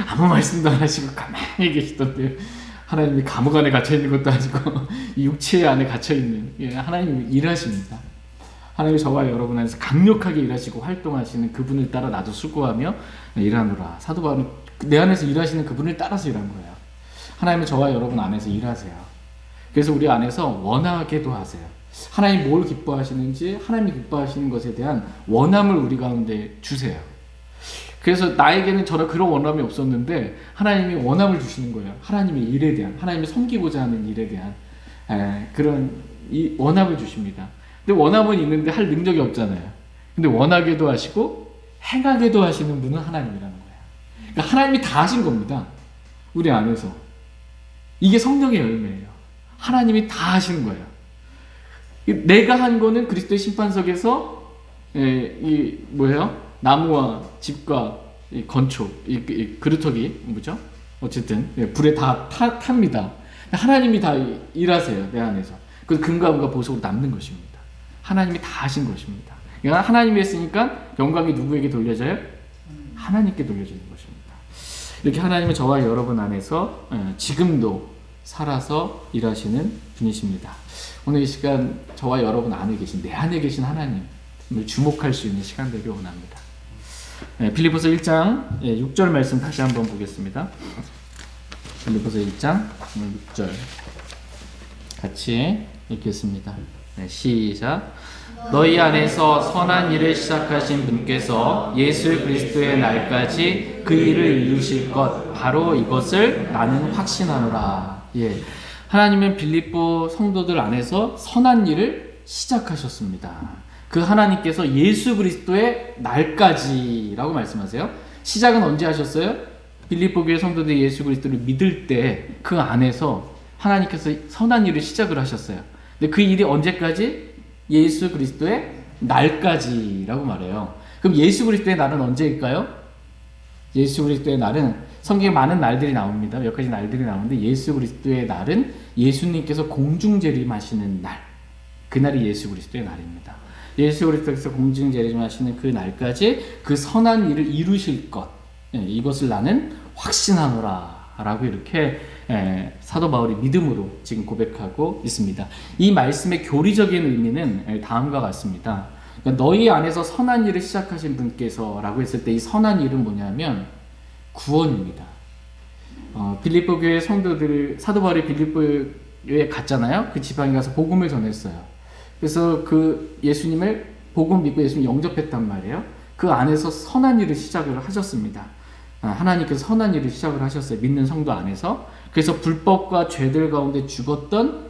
아무 말씀도 안 하시고 가만히 계시던데요. 하나님이 감옥 안에 갇혀있는 것도 아니고 이 육체 안에 갇혀있는, 하나님이 일하십니다. 하나님이 저와 여러분 안에서 강력하게 일하시고 활동하시는 그분을 따라 나도 수고하며 일하노라. 사도 바울은 내 안에서 일하시는 그분을 따라서 일한 거예요. 하나님은 저와 여러분 안에서 일하세요. 그래서 우리 안에서 원하게도 하세요. 하나님이 뭘 기뻐하시는지, 하나님이 기뻐하시는 것에 대한 원함을 우리 가운데 주세요. 그래서 나에게는 전혀 그런 원함이 없었는데 하나님이 원함을 주시는 거예요. 하나님의 일에 대한, 하나님이 섬기고자 하는 일에 대한 그런 이 원함을 주십니다. 근데 원함은 있는데 할 능력이 없잖아요. 근데 원하게도 하시고 행하게도 하시는 분은 하나님이라는 거예요. 그러니까 하나님이 다 하신 겁니다. 우리 안에서. 이게 성령의 열매예요. 하나님이 다 하시는 거예요. 내가 한 거는 그리스도의 심판석에서 나무와 집과 이 건축, 이 그루터기, 뭐죠? 어쨌든 불에 다 탑니다. 하나님이 다 일하세요. 내 안에서. 그래서 금과 은과 보석으로 남는 것입니다. 하나님이 다 하신 것입니다. 그러니까 하나님이 했으니까 영광이 누구에게 돌려져요? 하나님께 돌려지는 것입니다. 이렇게 하나님은 저와 여러분 안에서 지금도 살아서 일하시는 분이십니다. 오늘 이 시간 저와 여러분 안에 계신, 내 안에 계신 하나님을 주목할 수 있는 시간 되길 원합니다. 빌립보서 1장 6절 말씀 다시 한번 보겠습니다. 빌립보서 1장 6절 같이 읽겠습니다. 시작. 너희 안에서 선한 일을 시작하신 분께서 예수 그리스도의 날까지 그 일을 이루실 것, 바로 이것을 나는 확신하노라. 예, 하나님은 빌립보 성도들 안에서 선한 일을 시작하셨습니다. 그 하나님께서 예수 그리스도의 날까지라고 말씀하세요. 시작은 언제 하셨어요? 빌립보 교회 성도들이 예수 그리스도를 믿을 때 그 안에서 하나님께서 선한 일을 시작을 하셨어요. 근데 그 일이 언제까지? 예수 그리스도의 날까지라고 말해요. 그럼 예수 그리스도의 날은 언제일까요? 예수 그리스도의 날은 성경에 많은 날들이 나옵니다. 몇 가지 날들이 나오는데 예수 그리스도의 날은 예수님께서 공중재림하시는 날. 그날이 예수 그리스도의 날입니다. 예수 그리스도께서 공중재림하시는 그 날까지 그 선한 일을 이루실 것, 이것을 나는 확신하노라 라고 이렇게 사도 바울이 믿음으로 지금 고백하고 있습니다. 이 말씀의 교리적인 의미는 다음과 같습니다. 그러니까 너희 안에서 선한 일을 시작하신 분께서 라고 했을 때 이 선한 일은 뭐냐면 구원입니다. 빌립보 교회 성도들, 사도 바울이 빌립보에 갔잖아요. 그 지방에 가서 복음을 전했어요. 그래서 그 예수님을 복음 믿고 예수님 영접했단 말이에요. 그 안에서 선한 일을 시작을 하셨습니다. 하나님께서 선한 일을 시작을 하셨어요. 믿는 성도 안에서. 그래서 불법과 죄들 가운데 죽었던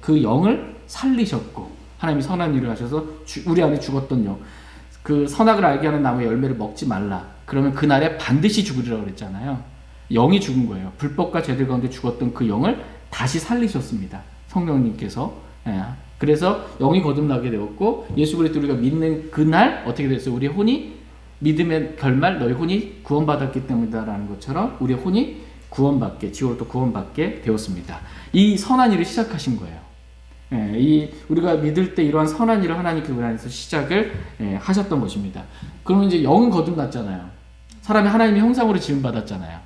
그 영을 살리셨고, 하나님이 선한 일을 하셔서 우리 안에 죽었던 영, 그 선악을 알게 하는 나무의 열매를 먹지 말라. 그러면 그날에 반드시 죽으리라고 그랬잖아요. 영이 죽은 거예요. 불법과 죄들 가운데 죽었던 그 영을 다시 살리셨습니다. 성령님께서. 그래서 영이 거듭나게 되었고, 예수 그리스도 우리가 믿는 그날 어떻게 됐어요? 우리의 혼이 믿음의 결말, 너희 혼이 구원받았기 때문이다라는 것처럼 우리의 혼이 구원받게, 지옥으로부터 구원받게 되었습니다. 이 선한 일을 시작하신 거예요. 우리가 믿을 때 이러한 선한 일을 하나님께서 우리 안에서 시작을 하셨던 것입니다. 그러면 이제 영은 거듭났잖아요. 사람이 하나님의 형상으로 지음받았잖아요.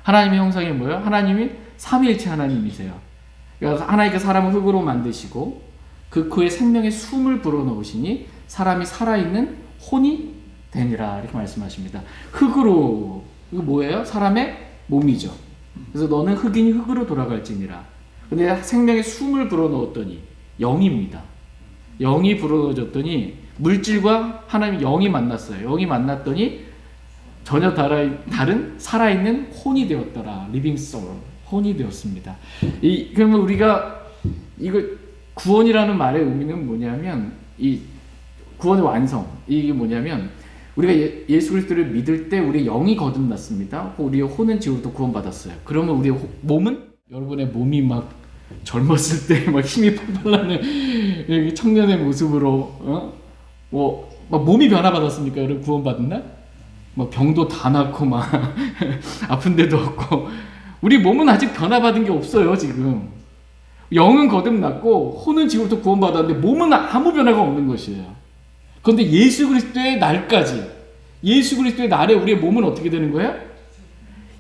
하나님의 형상이 뭐예요? 하나님이 삼위일체 하나님이세요. 그래서 하나님께서 사람을 흙으로 만드시고 그의 생명의 숨을 불어넣으시니 사람이 살아있는 혼이 되니라 이렇게 말씀하십니다. 흙으로, 이거 뭐예요? 사람의 몸이죠. 그래서 너는 흙이니 흙으로 돌아갈지니라. 근데 생명의 숨을 불어넣었더니 영입니다. 영이 불어넣어졌더니 물질과 하나님의 영이 만났어요. 영이 만났더니 전혀 다른 살아있는 혼이 되었더라. 리빙 소울, 혼이 되었습니다. 그러면 우리가 이거 구원이라는 말의 의미는 뭐냐면 이 구원의 완성, 이게 뭐냐면 우리가 예수 그리스도를 믿을 때 우리의 영이 거듭났습니다. 우리의 혼은 지금부터 구원받았어요. 그러면 우리의 몸은, 여러분의 몸이 막 젊었을 때 막 힘이 팔팔 나는 청년의 모습으로 막 몸이 변화받았습니까? 여러분 구원받은 날? 막 병도 다 낫고 막 아픈 데도 없고, 우리 몸은 아직 변화받은 게 없어요. 지금 영은 거듭났고 혼은 지금부터 구원받았는데 몸은 아무 변화가 없는 것이에요. 그런데 예수 그리스도의 날까지, 예수 그리스도의 날에 우리의 몸은 어떻게 되는 거예요?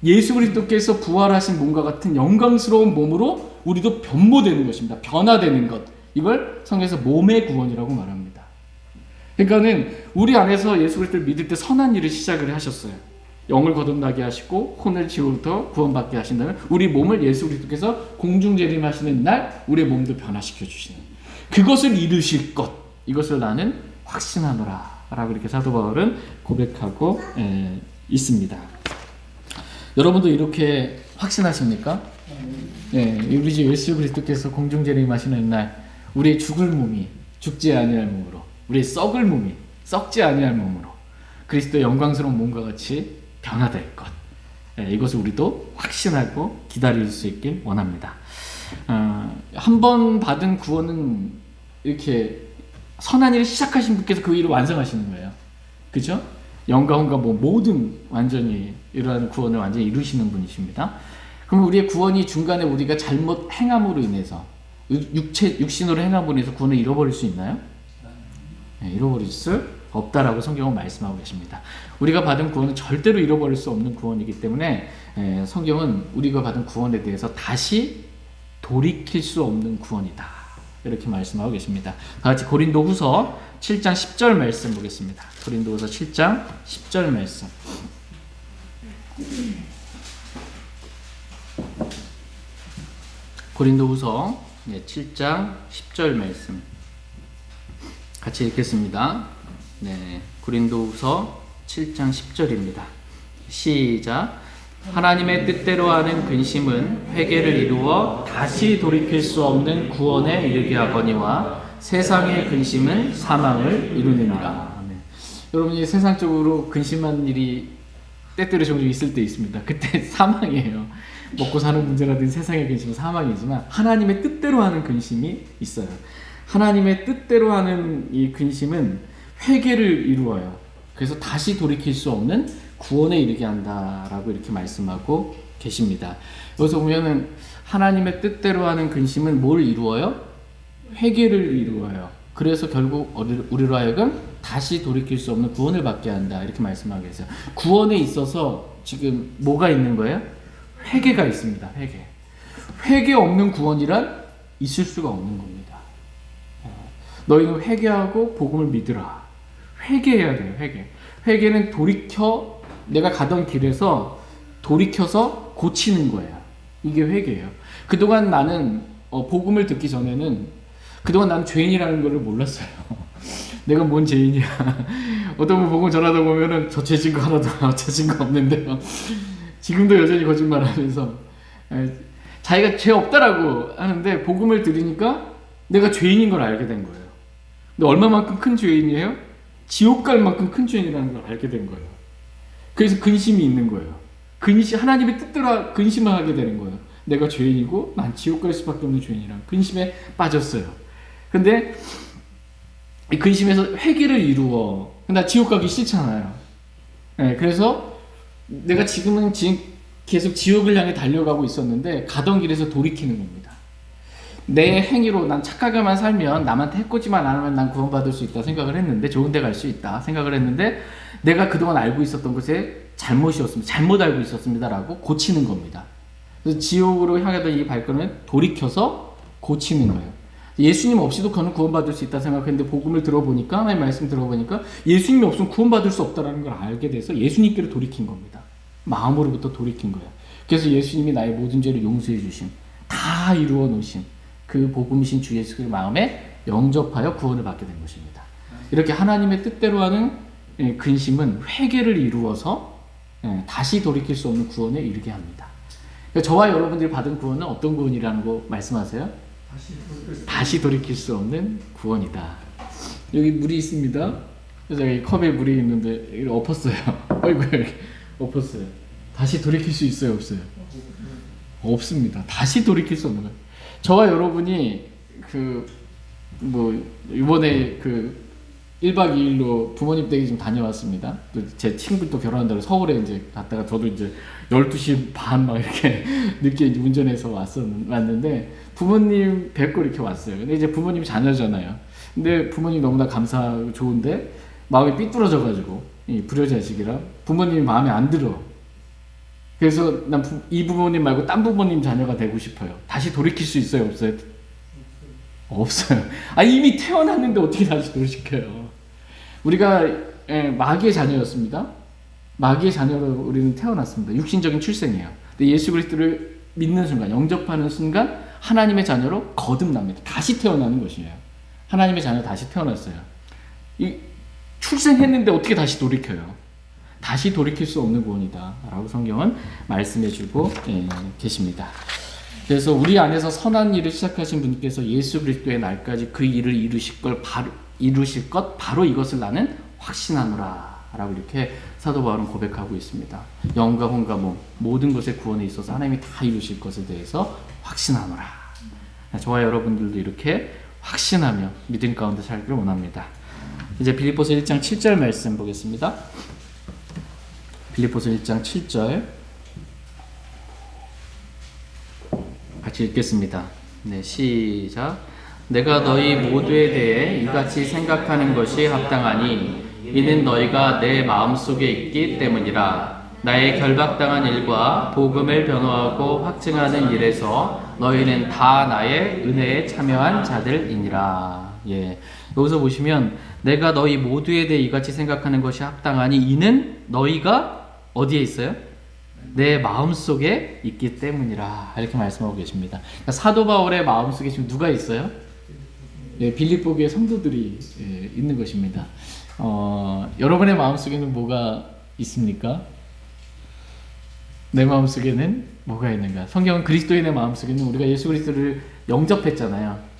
예수 그리스도께서 부활하신 몸과 같은 영광스러운 몸으로 우리도 변모되는 것입니다. 변화되는 것. 이걸 성경에서 몸의 구원이라고 말합니다. 그러니까는 우리 안에서 예수 그리스도를 믿을 때 선한 일을 시작을 하셨어요. 영을 거듭나게 하시고 혼을 지옥으로부터 구원받게 하신다면 우리 몸을 예수 그리스도께서 공중 재림하시는 날 우리의 몸도 변화시켜 주시는, 그것을 이루실 것, 이것을 나는 확신하노라 라고 이렇게 사도 바울은 고백하고 있습니다. 여러분도 이렇게 확신하십니까? 우리 주 예수 그리스도께서 공중 재림하시는 날 우리의 죽을 몸이 죽지 아니할 몸으로, 우리의 썩을 몸이 썩지 아니할 몸으로 그리스도의 영광스러운 몸과 같이 변화될 것, 이것을 우리도 확신하고 기다릴 수 있길 원합니다. 한 번 받은 구원은 이렇게 선한 일을 시작하신 분께서 그 일을 완성하시는 거예요. 그죠? 영광과 모든 완전히 이러한 구원을 완전히 이루시는 분이십니다. 그럼 우리의 구원이 중간에 우리가 잘못 행함으로 인해서, 육신으로 행함으로 인해서 구원을 잃어버릴 수 있나요? 잃어버릴 수 없다라고 성경은 말씀하고 계십니다. 우리가 받은 구원은 절대로 잃어버릴 수 없는 구원이기 때문에 성경은 우리가 받은 구원에 대해서 다시 돌이킬 수 없는 구원이다, 이렇게 말씀하고 계십니다. 다 같이 고린도후서 7장 10절 말씀 보겠습니다. 고린도후서 7장 10절 말씀. 고린도후서 7장 10절 말씀 같이 읽겠습니다. 고린도후서 7장 10절입니다. 시작. 하나님의 뜻대로 하는 근심은 회개를 이루어 다시 돌이킬 수 없는 구원에 이르게 하거니와 세상의 근심은 사망을 이루느니라. 여러분이 세상적으로 근심한 일이 때때로 종종 있을 때 있습니다. 그때 사망이에요. 먹고 사는 문제라든지 세상의 근심은 사망이지만 하나님의 뜻대로 하는 근심이 있어요. 하나님의 뜻대로 하는 이 근심은 회개를 이루어요. 그래서 다시 돌이킬 수 없는 구원에 이르게 한다라고 이렇게 말씀하고 계십니다. 여기서 보면은 하나님의 뜻대로 하는 근심은 뭘 이루어요? 회개를 이루어요. 그래서 결국 우리로 하여금 다시 돌이킬 수 없는 구원을 받게 한다, 이렇게 말씀하고 계세요. 구원에 있어서 지금 뭐가 있는 거예요? 회개가 있습니다. 회개 없는 구원이란 있을 수가 없는 겁니다. 너희는 회개하고 복음을 믿으라. 회개해야 돼요. 회개는 내가 가던 길에서 돌이켜서 고치는 거예요. 이게 회개예요. 그동안 나는 복음을 듣기 전에는 그동안 나는 죄인이라는 걸 몰랐어요. 내가 뭔 죄인이야. 어떤 분 복음 전하다 보면은 저 죄진 거 하나도 죄진 거 없는데요. 지금도 여전히 거짓말하면서 자기가 죄 없다라고 하는데 복음을 들으니까 내가 죄인인 걸 알게 된 거예요. 근데 얼마만큼 큰 죄인이에요? 지옥 갈 만큼 큰 죄인이라는 걸 알게 된 거예요. 그래서 근심이 있는 거예요. 하나님의 뜻대로 근심을 하게 되는 거예요. 내가 죄인이고 난 지옥 갈 수밖에 없는 죄인이라는 근심에 빠졌어요. 근데 이 근심에서 회개를 이루어. 나 지옥 가기 싫잖아요. 그래서 내가 지금 계속 지옥을 향해 달려가고 있었는데 가던 길에서 돌이키는 겁니다. 내 행위로 난 착하게만 살면 남한테 해코지만 안 하면 난 구원받을 수 있다 생각을 했는데 좋은 데 갈 수 있다 생각을 했는데 내가 그동안 알고 있었던 것에 잘못이었습니다. 잘못 알고 있었습니다 라고 고치는 겁니다. 그래서 지옥으로 향하던 이 발걸음을 돌이켜서 고치는 거예요. 예수님 없이도 그는 구원받을 수 있다 생각했는데 복음을 들어보니까 하나님 말씀 들어보니까 예수님이 없으면 구원받을 수 없다는 걸 알게 돼서 예수님께로 돌이킨 겁니다. 마음으로부터 돌이킨 거예요. 그래서 예수님이 나의 모든 죄를 용서해 주심, 다 이루어 놓으신 그 복음이신 주 예수를 마음에 영접하여 구원을 받게 된 것입니다. 이렇게 하나님의 뜻대로 하는 근심은 회개를 이루어서 다시 돌이킬 수 없는 구원에 이르게 합니다. 저와 여러분들이 받은 구원은 어떤 구원이라는 거 말씀하세요? 다시 돌이킬 수 없는 구원이다. 여기 물이 있습니다. 그래서 여기 컵에 물이 있는데 여기 엎었어요. 아이고 여기 엎었어요. 다시 돌이킬 수 있어요, 없어요? 없습니다. 다시 돌이킬 수 없는 거예요. 저와 여러분이 이번에 1박 2일로 부모님 댁에 좀 다녀왔습니다. 또 제 친구 또 결혼한다고 서울에 이제 갔다가 저도 이제 12시 반 막 이렇게 늦게 이제 운전해서 왔는데 부모님 뵙고 이렇게 왔어요. 근데 이제 부모님 자녀잖아요. 근데 부모님 너무나 감사하고 좋은데 마음이 삐뚤어져가지고 불효자식이라 부모님이 마음에 안 들어. 그래서 난 이 부모님 말고 딴 부모님 자녀가 되고 싶어요. 다시 돌이킬 수 있어요, 없어요? 없어요. 이미 태어났는데 어떻게 다시 돌이켜요? 우리가 마귀의 자녀였습니다. 마귀의 자녀로 우리는 태어났습니다. 육신적인 출생이에요. 근데 예수 그리스도를 믿는 순간, 영접하는 순간 하나님의 자녀로 거듭납니다. 다시 태어나는 것이에요. 하나님의 자녀 다시 태어났어요. 출생했는데 어떻게 다시 돌이켜요? 다시 돌이킬 수 없는 구원이다 라고 성경은 말씀해주고 계십니다. 그래서 우리 안에서 선한 일을 시작하신 분께서 예수 그리스도의 날까지 그 일을 이루실 것 바로 이것을 나는 확신하노라 라고 이렇게 사도 바울은 고백하고 있습니다. 영과 혼과 몸 모든 것의 구원에 있어서 하나님이 다 이루실 것에 대해서 확신하노라. 저와 여러분들도 이렇게 확신하며 믿음 가운데 살기를 원합니다. 이제 빌립보서 1장 7절 말씀 보겠습니다. 빌립보서 1장 7절 같이 읽겠습니다. 네, 시작. 내가 너희 모두에 대해 이같이 생각하는 것이 합당하니 이는 너희가 내 마음속에 있기 때문이라. 나의 결박당한 일과 복음을 변호하고 확증하는 일에서 너희는 다 나의 은혜에 참여한 자들이니라. 예. 여기서 보시면 내가 너희 모두에 대해 이같이 생각하는 것이 합당하니 이는 너희가 어디에 있어요? 내 마음속에 있기 때문이라 이렇게 말씀하고 계십니다. 그러니까 사도 바울의 마음속에 지금 누가 있어요? 예, 빌립보 교회 성도들이 있는 것입니다. 여러분의 마음속에는 뭐가 있습니까? 내 마음속에는 뭐가 있는가? 성경은 그리스도인의 마음속에는 우리가 예수 그리스도를 영접했잖아요.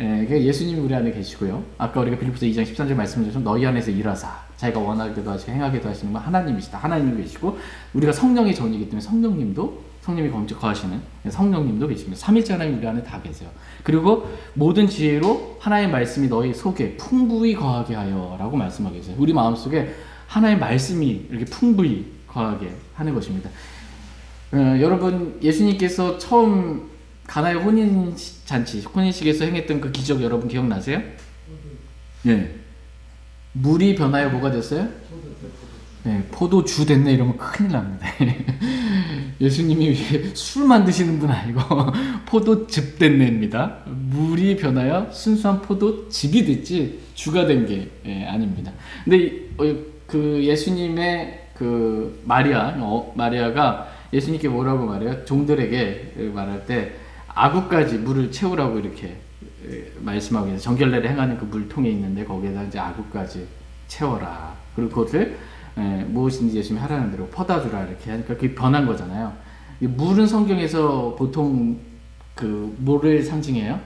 예수님이 우리 안에 계시고요. 아까 우리가 빌립보서 2장 13절 말씀드렸지만 너희 안에서 일하사 자기가 원하기도 하시고 행하기도 하시는 분 하나님이시다. 하나님이 계시고 우리가 성령의 전이기 때문에 성령님이 거하시는 성령님도 계십니다. 삼일째 하나님 우리 안에 다 계세요. 그리고 모든 지혜로 하나님의 말씀이 너희 속에 풍부히 거하게 하여 라고 말씀하고 계세요. 우리 마음속에 하나님의 말씀이 이렇게 풍부히 거하게 하는 것입니다. 여러분 예수님께서 처음 가나의 혼인잔치, 혼인식에서 행했던 그 기적 여러분 기억나세요? 예. 물이 변하여 뭐가 됐어요? 네, 포도주 됐네 이러면 큰일 납니다. 예수님이 술 만드시는 분 아니고 포도즙 됐네입니다. 물이 변하여 순수한 포도즙이 됐지 주가 된 게 아닙니다. 근데 그 예수님의 그 마리아가 예수님께 뭐라고 말해요? 종들에게 말할 때 아구까지 물을 채우라고 이렇게 말씀하고 있어요. 정결례를 행하는 그 물통에 있는데 거기에다 이제 아구까지 채워라. 그리고 그것을 무엇인지 예수님이 하라는 대로 퍼다 주라 이렇게 하니까 그게 변한 거잖아요. 물은 성경에서 보통 그 뭐를 상징해요?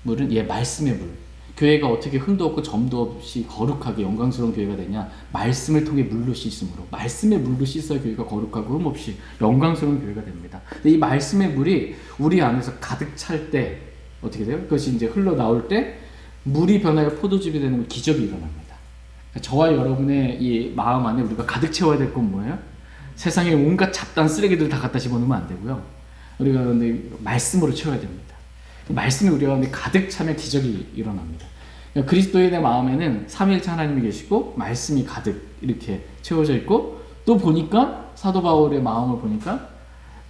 물은 말씀의 물. 교회가 어떻게 흠도 없고 점도 없이 거룩하게 영광스러운 교회가 되냐? 말씀을 통해 물로 씻음으로. 말씀의 물로 씻어야 교회가 거룩하고 흠 없이 영광스러운 교회가 됩니다. 근데 이 말씀의 물이 우리 안에서 가득 찰 때 어떻게 돼요? 그것이 이제 흘러나올 때 물이 변하여 포도즙이 되는 기적이 일어납니다. 저와 여러분의 이 마음 안에 우리가 가득 채워야 될 건 뭐예요? 세상에 온갖 잡다한 쓰레기들 다 갖다 집어넣으면 안 되고요. 우리가 근데 말씀으로 채워야 됩니다. 말씀이 우리 가운데 가득 차면 기적이 일어납니다. 그리스도인의 마음에는 삼위일체 하나님이 계시고 말씀이 가득 이렇게 채워져 있고 또 보니까 사도 바울의 마음을 보니까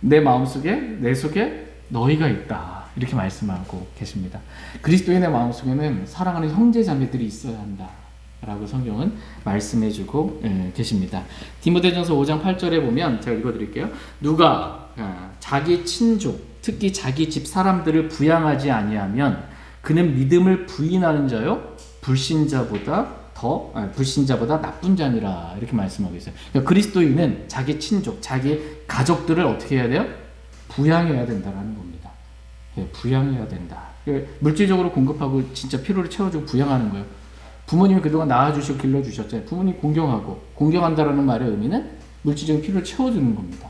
내 마음속에 내 속에 너희가 있다 이렇게 말씀하고 계십니다. 그리스도인의 마음속에는 사랑하는 형제 자매들이 있어야 한다 라고 성경은 말씀해주고 계십니다. 디모데전서 5장 8절에 보면 제가 읽어드릴게요. 누가 자기 친족 특히 자기 집 사람들을 부양하지 아니하면 그는 믿음을 부인하는 자요 불신자보다 나쁜 자니라 이렇게 말씀하고 있어요. 그러니까 그리스도인은 자기 친족, 자기 가족들을 어떻게 해야 돼요? 부양해야 된다라는 겁니다. 부양해야 된다. 물질적으로 공급하고 진짜 필요를 채워주고 부양하는 거예요. 부모님이 그동안 낳아주시고 길러주셨잖아요. 부모님 공경한다라는 말의 의미는 물질적인 필요를 채워주는 겁니다.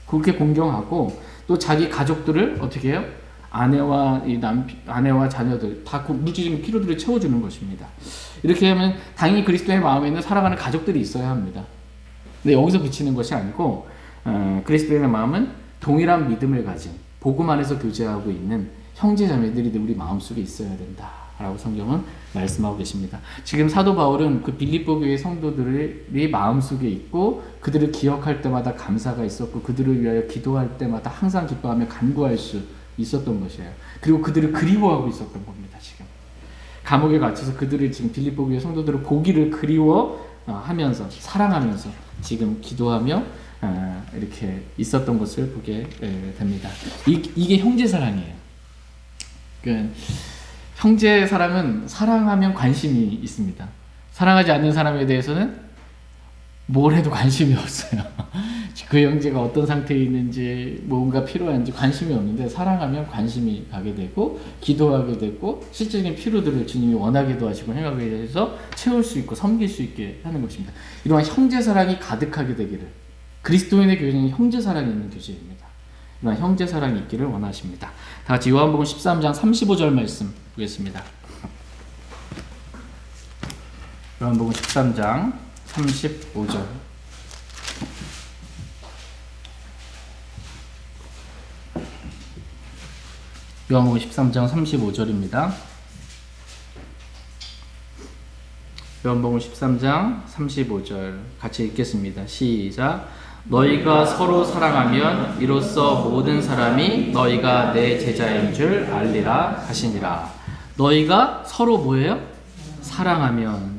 그렇게 공경하고 또 자기 가족들을 어떻게 해요? 아내와 자녀들 다 물질적인 필요들을 채워주는 것입니다. 이렇게 하면 당연히 그리스도의 마음에는 살아가는 가족들이 있어야 합니다. 근데 여기서 그치는 것이 아니고 그리스도의 마음은 동일한 믿음을 가진 복음 안에서 교제하고 있는 형제 자매들이 우리 마음속에 있어야 된다 라고 성경은 말씀하고 계십니다. 지금 사도 바울은 그 빌립보 교회 성도들이 마음속에 있고 그들을 기억할 때마다 감사가 있었고 그들을 위하여 기도할 때마다 항상 기뻐하며 간구할 수 있었던 것이에요. 그리고 그들을 그리워하고 있었던 겁니다. 지금 감옥에 갇혀서 그들을 지금 빌립보 교회 성도들을 보기를 그리워하면서 사랑하면서 지금 기도하며 이렇게 있었던 것을 보게 됩니다. 이게 형제 사랑이에요. 형제 사랑은 사랑하면 관심이 있습니다. 사랑하지 않는 사람에 대해서는 뭘 해도 관심이 없어요. 그 형제가 어떤 상태에 있는지 뭔가 필요한지 관심이 없는데 사랑하면 관심이 가게 되고 기도하게 되고 실질적인 필요들을 주님이 원하기도 하시고 행하게 해서 채울 수 있고 섬길 수 있게 하는 것입니다. 이러한 형제 사랑이 가득하게 되기를 그리스도인의 교제는 형제 사랑이 있는 교제입니다. 이러한 형제 사랑이 있기를 원하십니다. 다 같이 요한복음 13장 35절 말씀 보겠습니다. 요한복음 13장 35절. 요한복음 13장 35절입니다. 요한복음 13장 35절 같이 읽겠습니다. 시작. 너희가 서로 사랑하면 이로써 모든 사람이 너희가 내 제자인 줄 알리라 하시니라. 너희가 서로 뭐예요? 사랑하면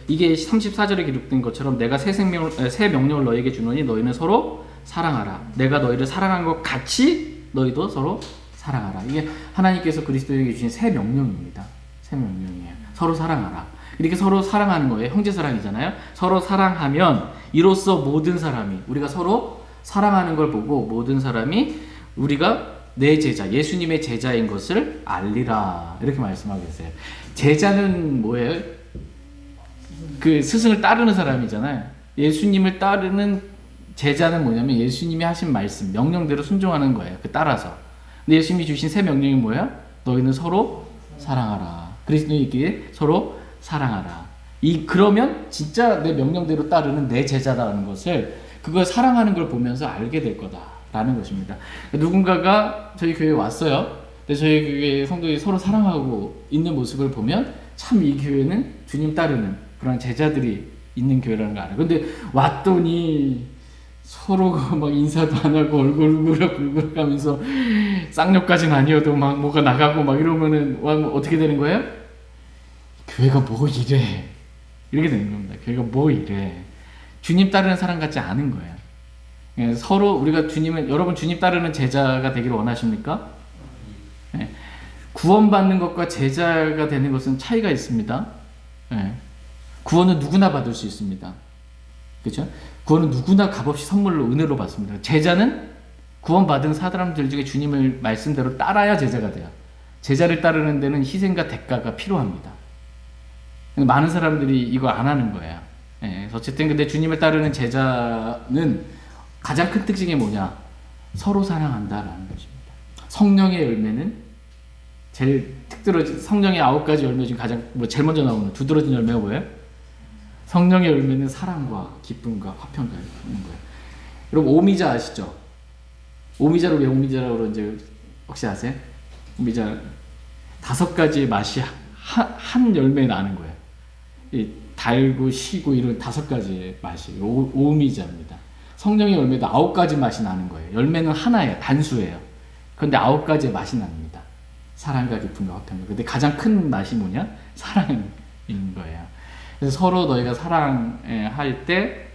이게 34절에 기록된 것처럼 내가 새 명령을 너희에게 주노니 너희는 서로 사랑하라. 내가 너희를 사랑한 것 같이 너희도 서로 사랑하라. 이게 하나님께서 그리스도에게 주신 새 명령입니다. 새 명령이에요. 서로 사랑하라. 이렇게 서로 사랑하는 거예요. 형제 사랑이잖아요. 서로 사랑하면 이로써 모든 사람이 우리가 서로 사랑하는 걸 보고 모든 사람이 우리가 내 제자, 예수님의 제자인 것을 알리라. 이렇게 말씀하고 계세요. 제자는 뭐예요? 그 스승을 따르는 사람이잖아요. 예수님을 따르는 제자는 뭐냐면 예수님이 하신 말씀, 명령대로 순종하는 거예요. 그 따라서. 근데 예수님이 주신 새 명령이 뭐예요? 너희는 서로 사랑하라. 그리스도인끼리 서로 사랑하라. 그러면 진짜 내 명령대로 따르는 내 제자다라는 것을 그걸 사랑하는 걸 보면서 알게 될 거다라는 것입니다. 누군가가 저희 교회에 왔어요. 근데 저희 교회 성도들이 서로 사랑하고 있는 모습을 보면 참 이 교회는 주님 따르는 그런 제자들이 있는 교회라는 거 알아요. 근데 왔더니 서로 막 인사도 안 하고 얼굴 울그럭 하면서 쌍욕까지는 아니어도 막 뭐가 나가고 막 이러면은 어떻게 되는 거예요? 교회가 뭐 이래. 이렇게 되는 겁니다. 교회가 뭐 이래. 주님 따르는 사람 같지 않은 거예요. 예, 서로 우리가 여러분 주님 따르는 제자가 되기를 원하십니까? 예, 구원받는 것과 제자가 되는 것은 차이가 있습니다. 예, 구원은 누구나 받을 수 있습니다. 그렇죠? 구원은 누구나 값없이 선물로 은혜로 받습니다. 제자는 구원받은 사람들 중에 주님을 말씀대로 따라야 제자가 돼요. 제자를 따르는 데는 희생과 대가가 필요합니다. 많은 사람들이 이거 안 하는 거예요. 예, 어쨌든 근데 주님을 따르는 제자는 가장 큰 특징이 뭐냐? 서로 사랑한다라는 것입니다. 성령의 열매는 제일 성령의 9가지 열매 중 가장 제일 먼저 나오는 두드러진 열매가 뭐예요? 성령의 열매는 사랑과 기쁨과 화평과 있는 거예요. 여러분 오미자 아시죠? 오미자를 왜 오미자라고 그러는지 혹시 아세요? 오미자 5가지의 맛이 한 열매에 나는 거예요. 이 달고 시고 이런 5가지의 맛이 오미자입니다. 성령의 열매도 9가지 맛이 나는 거예요. 열매는 하나예요. 단수예요. 그런데 9가지의 맛이 납니다. 사랑과 기쁨과 화평과. 근데 가장 큰 맛이 뭐냐? 사랑인 거예요. 그래서 서로 너희가 사랑할 때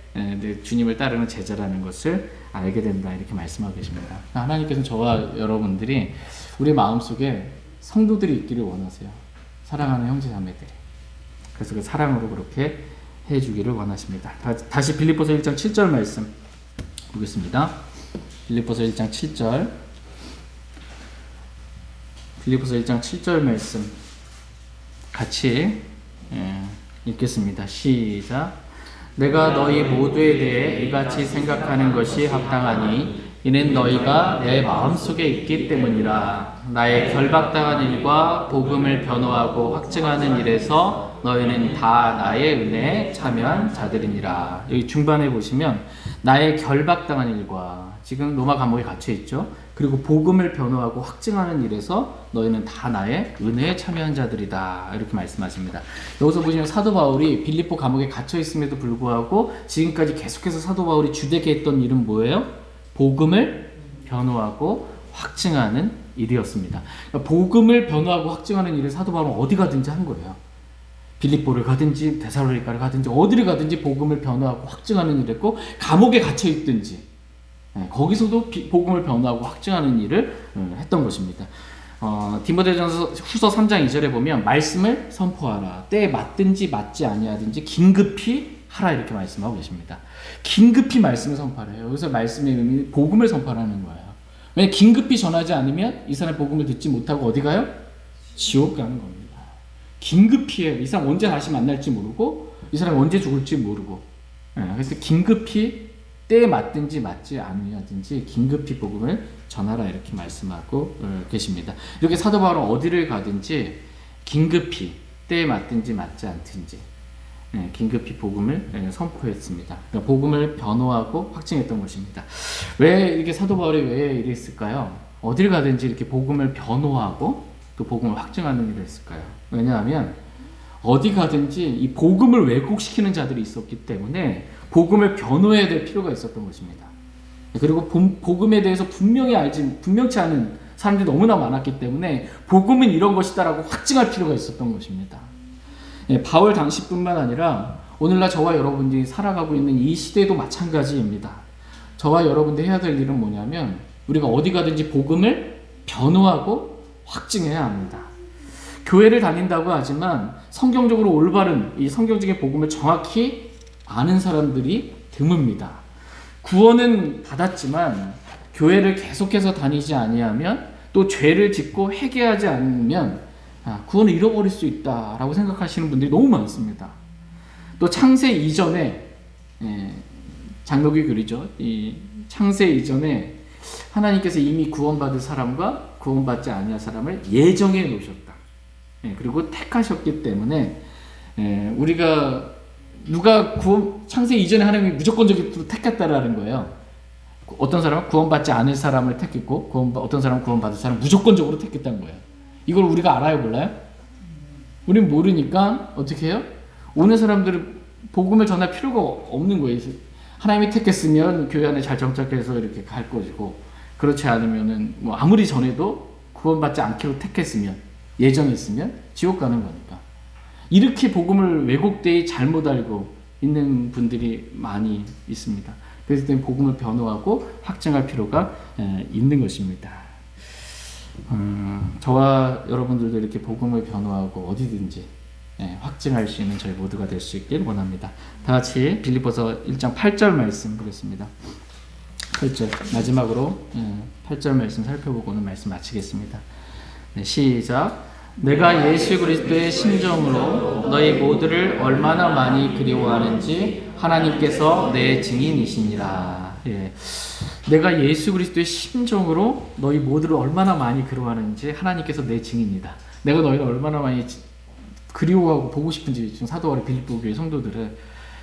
주님을 따르는 제자라는 것을 알게 된다 이렇게 말씀하고 계십니다. 하나님께서는 저와 여러분들이 우리 마음속에 성도들이 있기를 원하세요. 사랑하는 형제 자매들이. 그래서 그 사랑으로 그렇게 해주기를 원하십니다. 다시 빌립보서 1장 7절 말씀 보겠습니다. 빌립보서 1장 7절. 빌립보서 1장 7절 말씀 같이 읽겠습니다. 시작. 내가 너희 모두에 대해 이같이 생각하는 것이 합당하니 이는 너희가 내 마음속에 있기 때문이라. 나의 결박당한 일과 복음을 변호하고 확증하는 일에서 너희는 다 나의 은혜에 참여한 자들이니라. 여기 중반에 보시면 나의 결박당한 일과 지금 로마 감옥에 갇혀 있죠. 그리고 복음을 변호하고 확증하는 일에서 너희는 다 나의 은혜에 참여한 자들이다. 이렇게 말씀하십니다. 여기서 보시면 사도 바울이 빌립보 감옥에 갇혀 있음에도 불구하고 지금까지 계속해서 사도 바울이 주되게 했던 일은 뭐예요? 복음을 변호하고 확증하는 일이었습니다. 그러니까 복음을 변호하고 확증하는 일을 사도 바울은 어디 가든지 한 거예요. 빌립보를 가든지 데살로니가를 가든지 어디를 가든지 복음을 변호하고 확증하는 일을 했고 감옥에 갇혀 있든지 거기서도 복음을 변호하고 확증하는 일을 했던 것입니다. 디모데전서 후서 3장 2절에 보면 말씀을 선포하라. 때에 맞든지 맞지 아니하든지 긴급히 하라 이렇게 말씀하고 계십니다. 긴급히 말씀을 선포하래요. 여기서 말씀의 의미 복음을 선포하라는 거예요. 왜냐하면 긴급히 전하지 않으면 이 사람의 복음을 듣지 못하고 어디 가요? 지옥 가는 겁니다. 긴급히 해요. 이 사람 언제 다시 만날지 모르고 이 사람이 언제 죽을지 모르고 그래서 긴급히 때에 맞든지 맞지 않으든지 긴급히 복음을 전하라 이렇게 말씀하고 계십니다. 이렇게 사도 바울은 어디를 가든지 긴급히 때에 맞든지 맞지 않든지 긴급히 복음을 선포했습니다. 그러니까 복음을 변호하고 확증했던 것입니다. 왜 이렇게 사도 바울이 왜 이랬을까요? 어딜 가든지 이렇게 복음을 변호하고 또 복음을 확증하는 일을 했을까요? 왜냐하면 어디 가든지 이 복음을 왜곡시키는 자들이 있었기 때문에 복음을 변호해야 될 필요가 있었던 것입니다. 그리고 복음에 대해서 분명치 않은 사람들이 너무나 많았기 때문에 복음은 이런 것이다라고 확증할 필요가 있었던 것입니다. 바울 당시뿐만 아니라 오늘날 저와 여러분들이 살아가고 있는 이 시대도 마찬가지입니다. 저와 여러분들이 해야 될 일은 뭐냐면 우리가 어디 가든지 복음을 변호하고 확증해야 합니다. 교회를 다닌다고 하지만 성경적으로 올바른 이 성경적인 복음을 정확히 아는 사람들이 드뭅니다. 구원은 받았지만 교회를 계속해서 다니지 아니하면 또 죄를 짓고 회개하지 않으면 구원을 잃어버릴 수 있다라고 생각하시는 분들이 너무 많습니다. 또 창세 이전에 장로교 교리죠. 이 창세 이전에 하나님께서 이미 구원받을 사람과 구원받지 아니할 사람을 예정해 놓으셨다. 그리고 택하셨기 때문에 우리가 누가 창세 이전에 하나님이 무조건적으로 택했다라는 거예요. 어떤 사람은 구원받지 않을 사람을 택했고 어떤 사람은 구원받을 사람을 무조건적으로 택했다는 거예요. 이걸 우리가 알아요, 몰라요? 우리는 모르니까 어떻게 해요? 오는 사람들을 복음을 전할 필요가 없는 거예요. 하나님이 택했으면 교회 안에 잘 정착해서 이렇게 갈 것이고, 그렇지 않으면은 뭐 아무리 전해도 구원받지 않기로 택했으면, 예정했으면 지옥 가는 거니까. 이렇게 복음을 왜곡되이 잘못 알고 있는 분들이 많이 있습니다. 그래서 복음을 변호하고 확증할 필요가 있는 것입니다. 저와 여러분들도 이렇게 복음을 변호하고 어디든지 확증할 수 있는 저희 모두가 될 수 있길 원합니다. 다 같이 빌립보서 1장 8절 말씀 보겠습니다. 8절 마지막으로 8절 말씀 살펴보고 오늘 말씀 마치겠습니다. 네, 시작. 내가 예수 그리스도의 심정으로 너희 모두를 얼마나 많이 그리워하는지 하나님께서 내 증인이시니라. 예. 내가 예수 그리스도의 심정으로 너희 모두를 얼마나 많이 그리워하는지 하나님께서 내 증인이다. 내가 너희를 얼마나 많이 그리워하고 보고 싶은지, 지금 사도 바울이 빌립보 교회 성도들을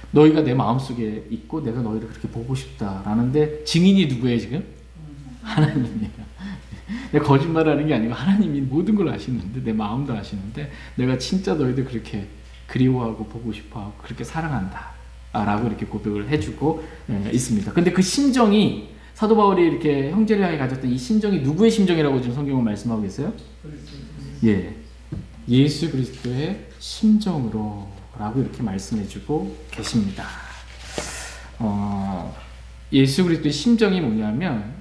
너희가 내 마음속에 있고 내가 너희를 그렇게 보고 싶다라는데 증인이 누구예요 지금? 하나님이에요. 내가 거짓말하는 게 아니고 하나님이 모든 걸 아시는데, 내 마음도 아시는데 내가 진짜 너희들 그렇게 그리워하고 보고 싶어하고 그렇게 사랑한다 라고 이렇게 고백을 해주고 있습니다. 근데 그 심정이, 사도 바울이 이렇게 형제를 향해 가졌던 이 심정이 누구의 심정이라고 지금 성경은 말씀하고 계세요? 예, 예수 그리스도의 심정으로 라고 이렇게 말씀해주고 계십니다. 예수 그리스도의 심정이 뭐냐면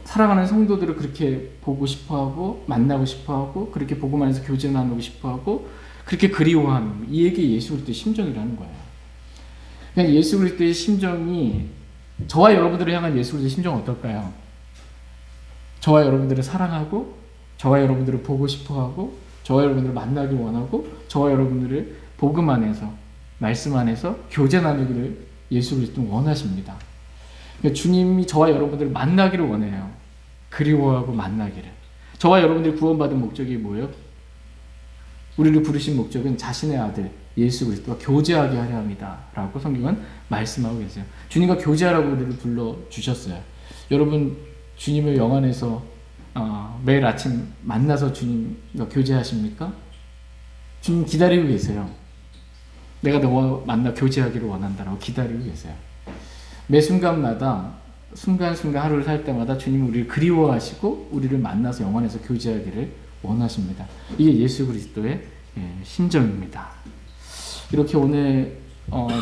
사랑하는 성도들을 그렇게 보고 싶어하고 만나고 싶어하고 그렇게 복음 안에서 교제 나누고 싶어하고 그렇게 그리워하는, 이게 예수 그리스도의 심정이라는 거예요. 그냥 예수 그리스도의 심정이, 저와 여러분들을 향한 예수 그리스도의 심정은 어떨까요? 저와 여러분들을 사랑하고 저와 여러분들을 보고 싶어하고 저와 여러분들을 만나기 원하고 저와 여러분들을 복음 안에서, 말씀 안에서 교제 나누기를 예수 그리스도는 원하십니다. 그러니까 주님이 저와 여러분들을 만나기를 원해요. 그리워하고 만나기를. 저와 여러분들이 구원받은 목적이 뭐예요? 우리를 부르신 목적은 자신의 아들 예수 그리스도와 교제하게 하려 합니다 라고 성경은 말씀하고 계세요. 주님과 교제하라고 우리를 불러주셨어요. 여러분, 주님을 영안에서 매일 아침 만나서 주님과 교제하십니까? 주님 기다리고 계세요. 내가 너와 만나 교제하기를 원한다라고 기다리고 계세요. 매 순간마다, 순간순간 하루를 살 때마다 주님은 우리를 그리워하시고 우리를 만나서 영원에서 교제하기를 원하십니다. 이게 예수 그리스도의 심정입니다. 이렇게 오늘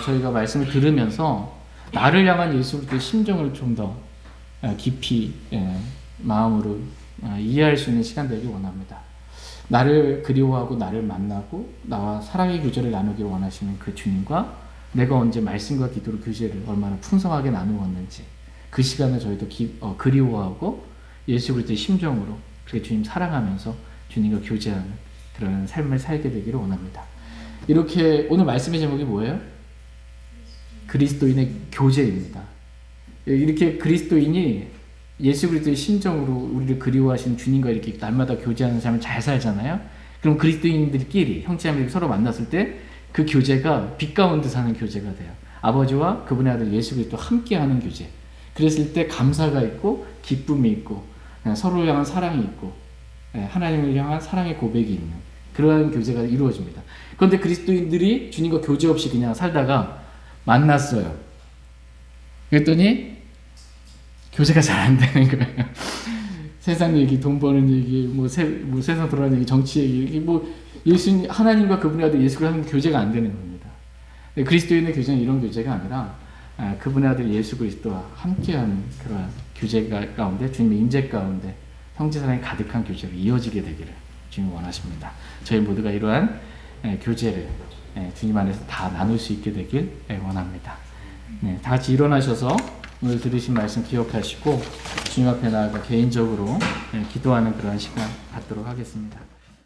저희가 말씀을 들으면서 나를 향한 예수 그리스도의 심정을 좀 더 깊이 마음으로 이해할 수 있는 시간 되길 원합니다. 나를 그리워하고 나를 만나고 나와 사랑의 교제를 나누기를 원하시는 그 주님과 내가 언제 말씀과 기도로 교제를 얼마나 풍성하게 나누었는지, 그 시간을 저희도 그리워하고 예수 그리스도의 심정으로 그렇게 주님 사랑하면서 주님과 교제하는 그런 삶을 살게 되기를 원합니다. 이렇게 오늘 말씀의 제목이 뭐예요? 그리스도인의 교제입니다. 이렇게 그리스도인이 예수 그리스도의 심정으로 우리를 그리워하시는 주님과 이렇게 날마다 교제하는 삶을 잘 살잖아요. 그럼 그리스도인들끼리, 형제자매들이 서로 만났을 때 그 교제가 빛 가운데 사는 교제가 돼요. 아버지와 그분의 아들 예수 그리스도와 함께하는 교제. 그랬을 때 감사가 있고 기쁨이 있고 서로를 향한 사랑이 있고 하나님을 향한 사랑의 고백이 있는 그러한 교제가 이루어집니다. 그런데 그리스도인들이 주님과 교제 없이 그냥 살다가 만났어요. 그랬더니 교제가 잘 안 되는 거예요. 세상 얘기, 돈 버는 얘기, 세상 돌아가는 얘기, 정치 얘기, 예수님, 하나님과 그분의 아들 예수 그리스도와 교제가 안 되는 겁니다. 그리스도인의 교제는 이런 교제가 아니라 그분의 아들 예수 그리스도와 함께하는 그런 교제 가운데, 주님의 임재 가운데 형제사랑이 가득한 교제로 이어지게 되기를 주님 원하십니다. 저희 모두가 이러한 교제를 주님 안에서 다 나눌 수 있게 되길 원합니다. 네, 다 같이 일어나셔서 오늘 들으신 말씀 기억하시고 주님 앞에 나아가 개인적으로 기도하는 그런 시간 갖도록 하겠습니다.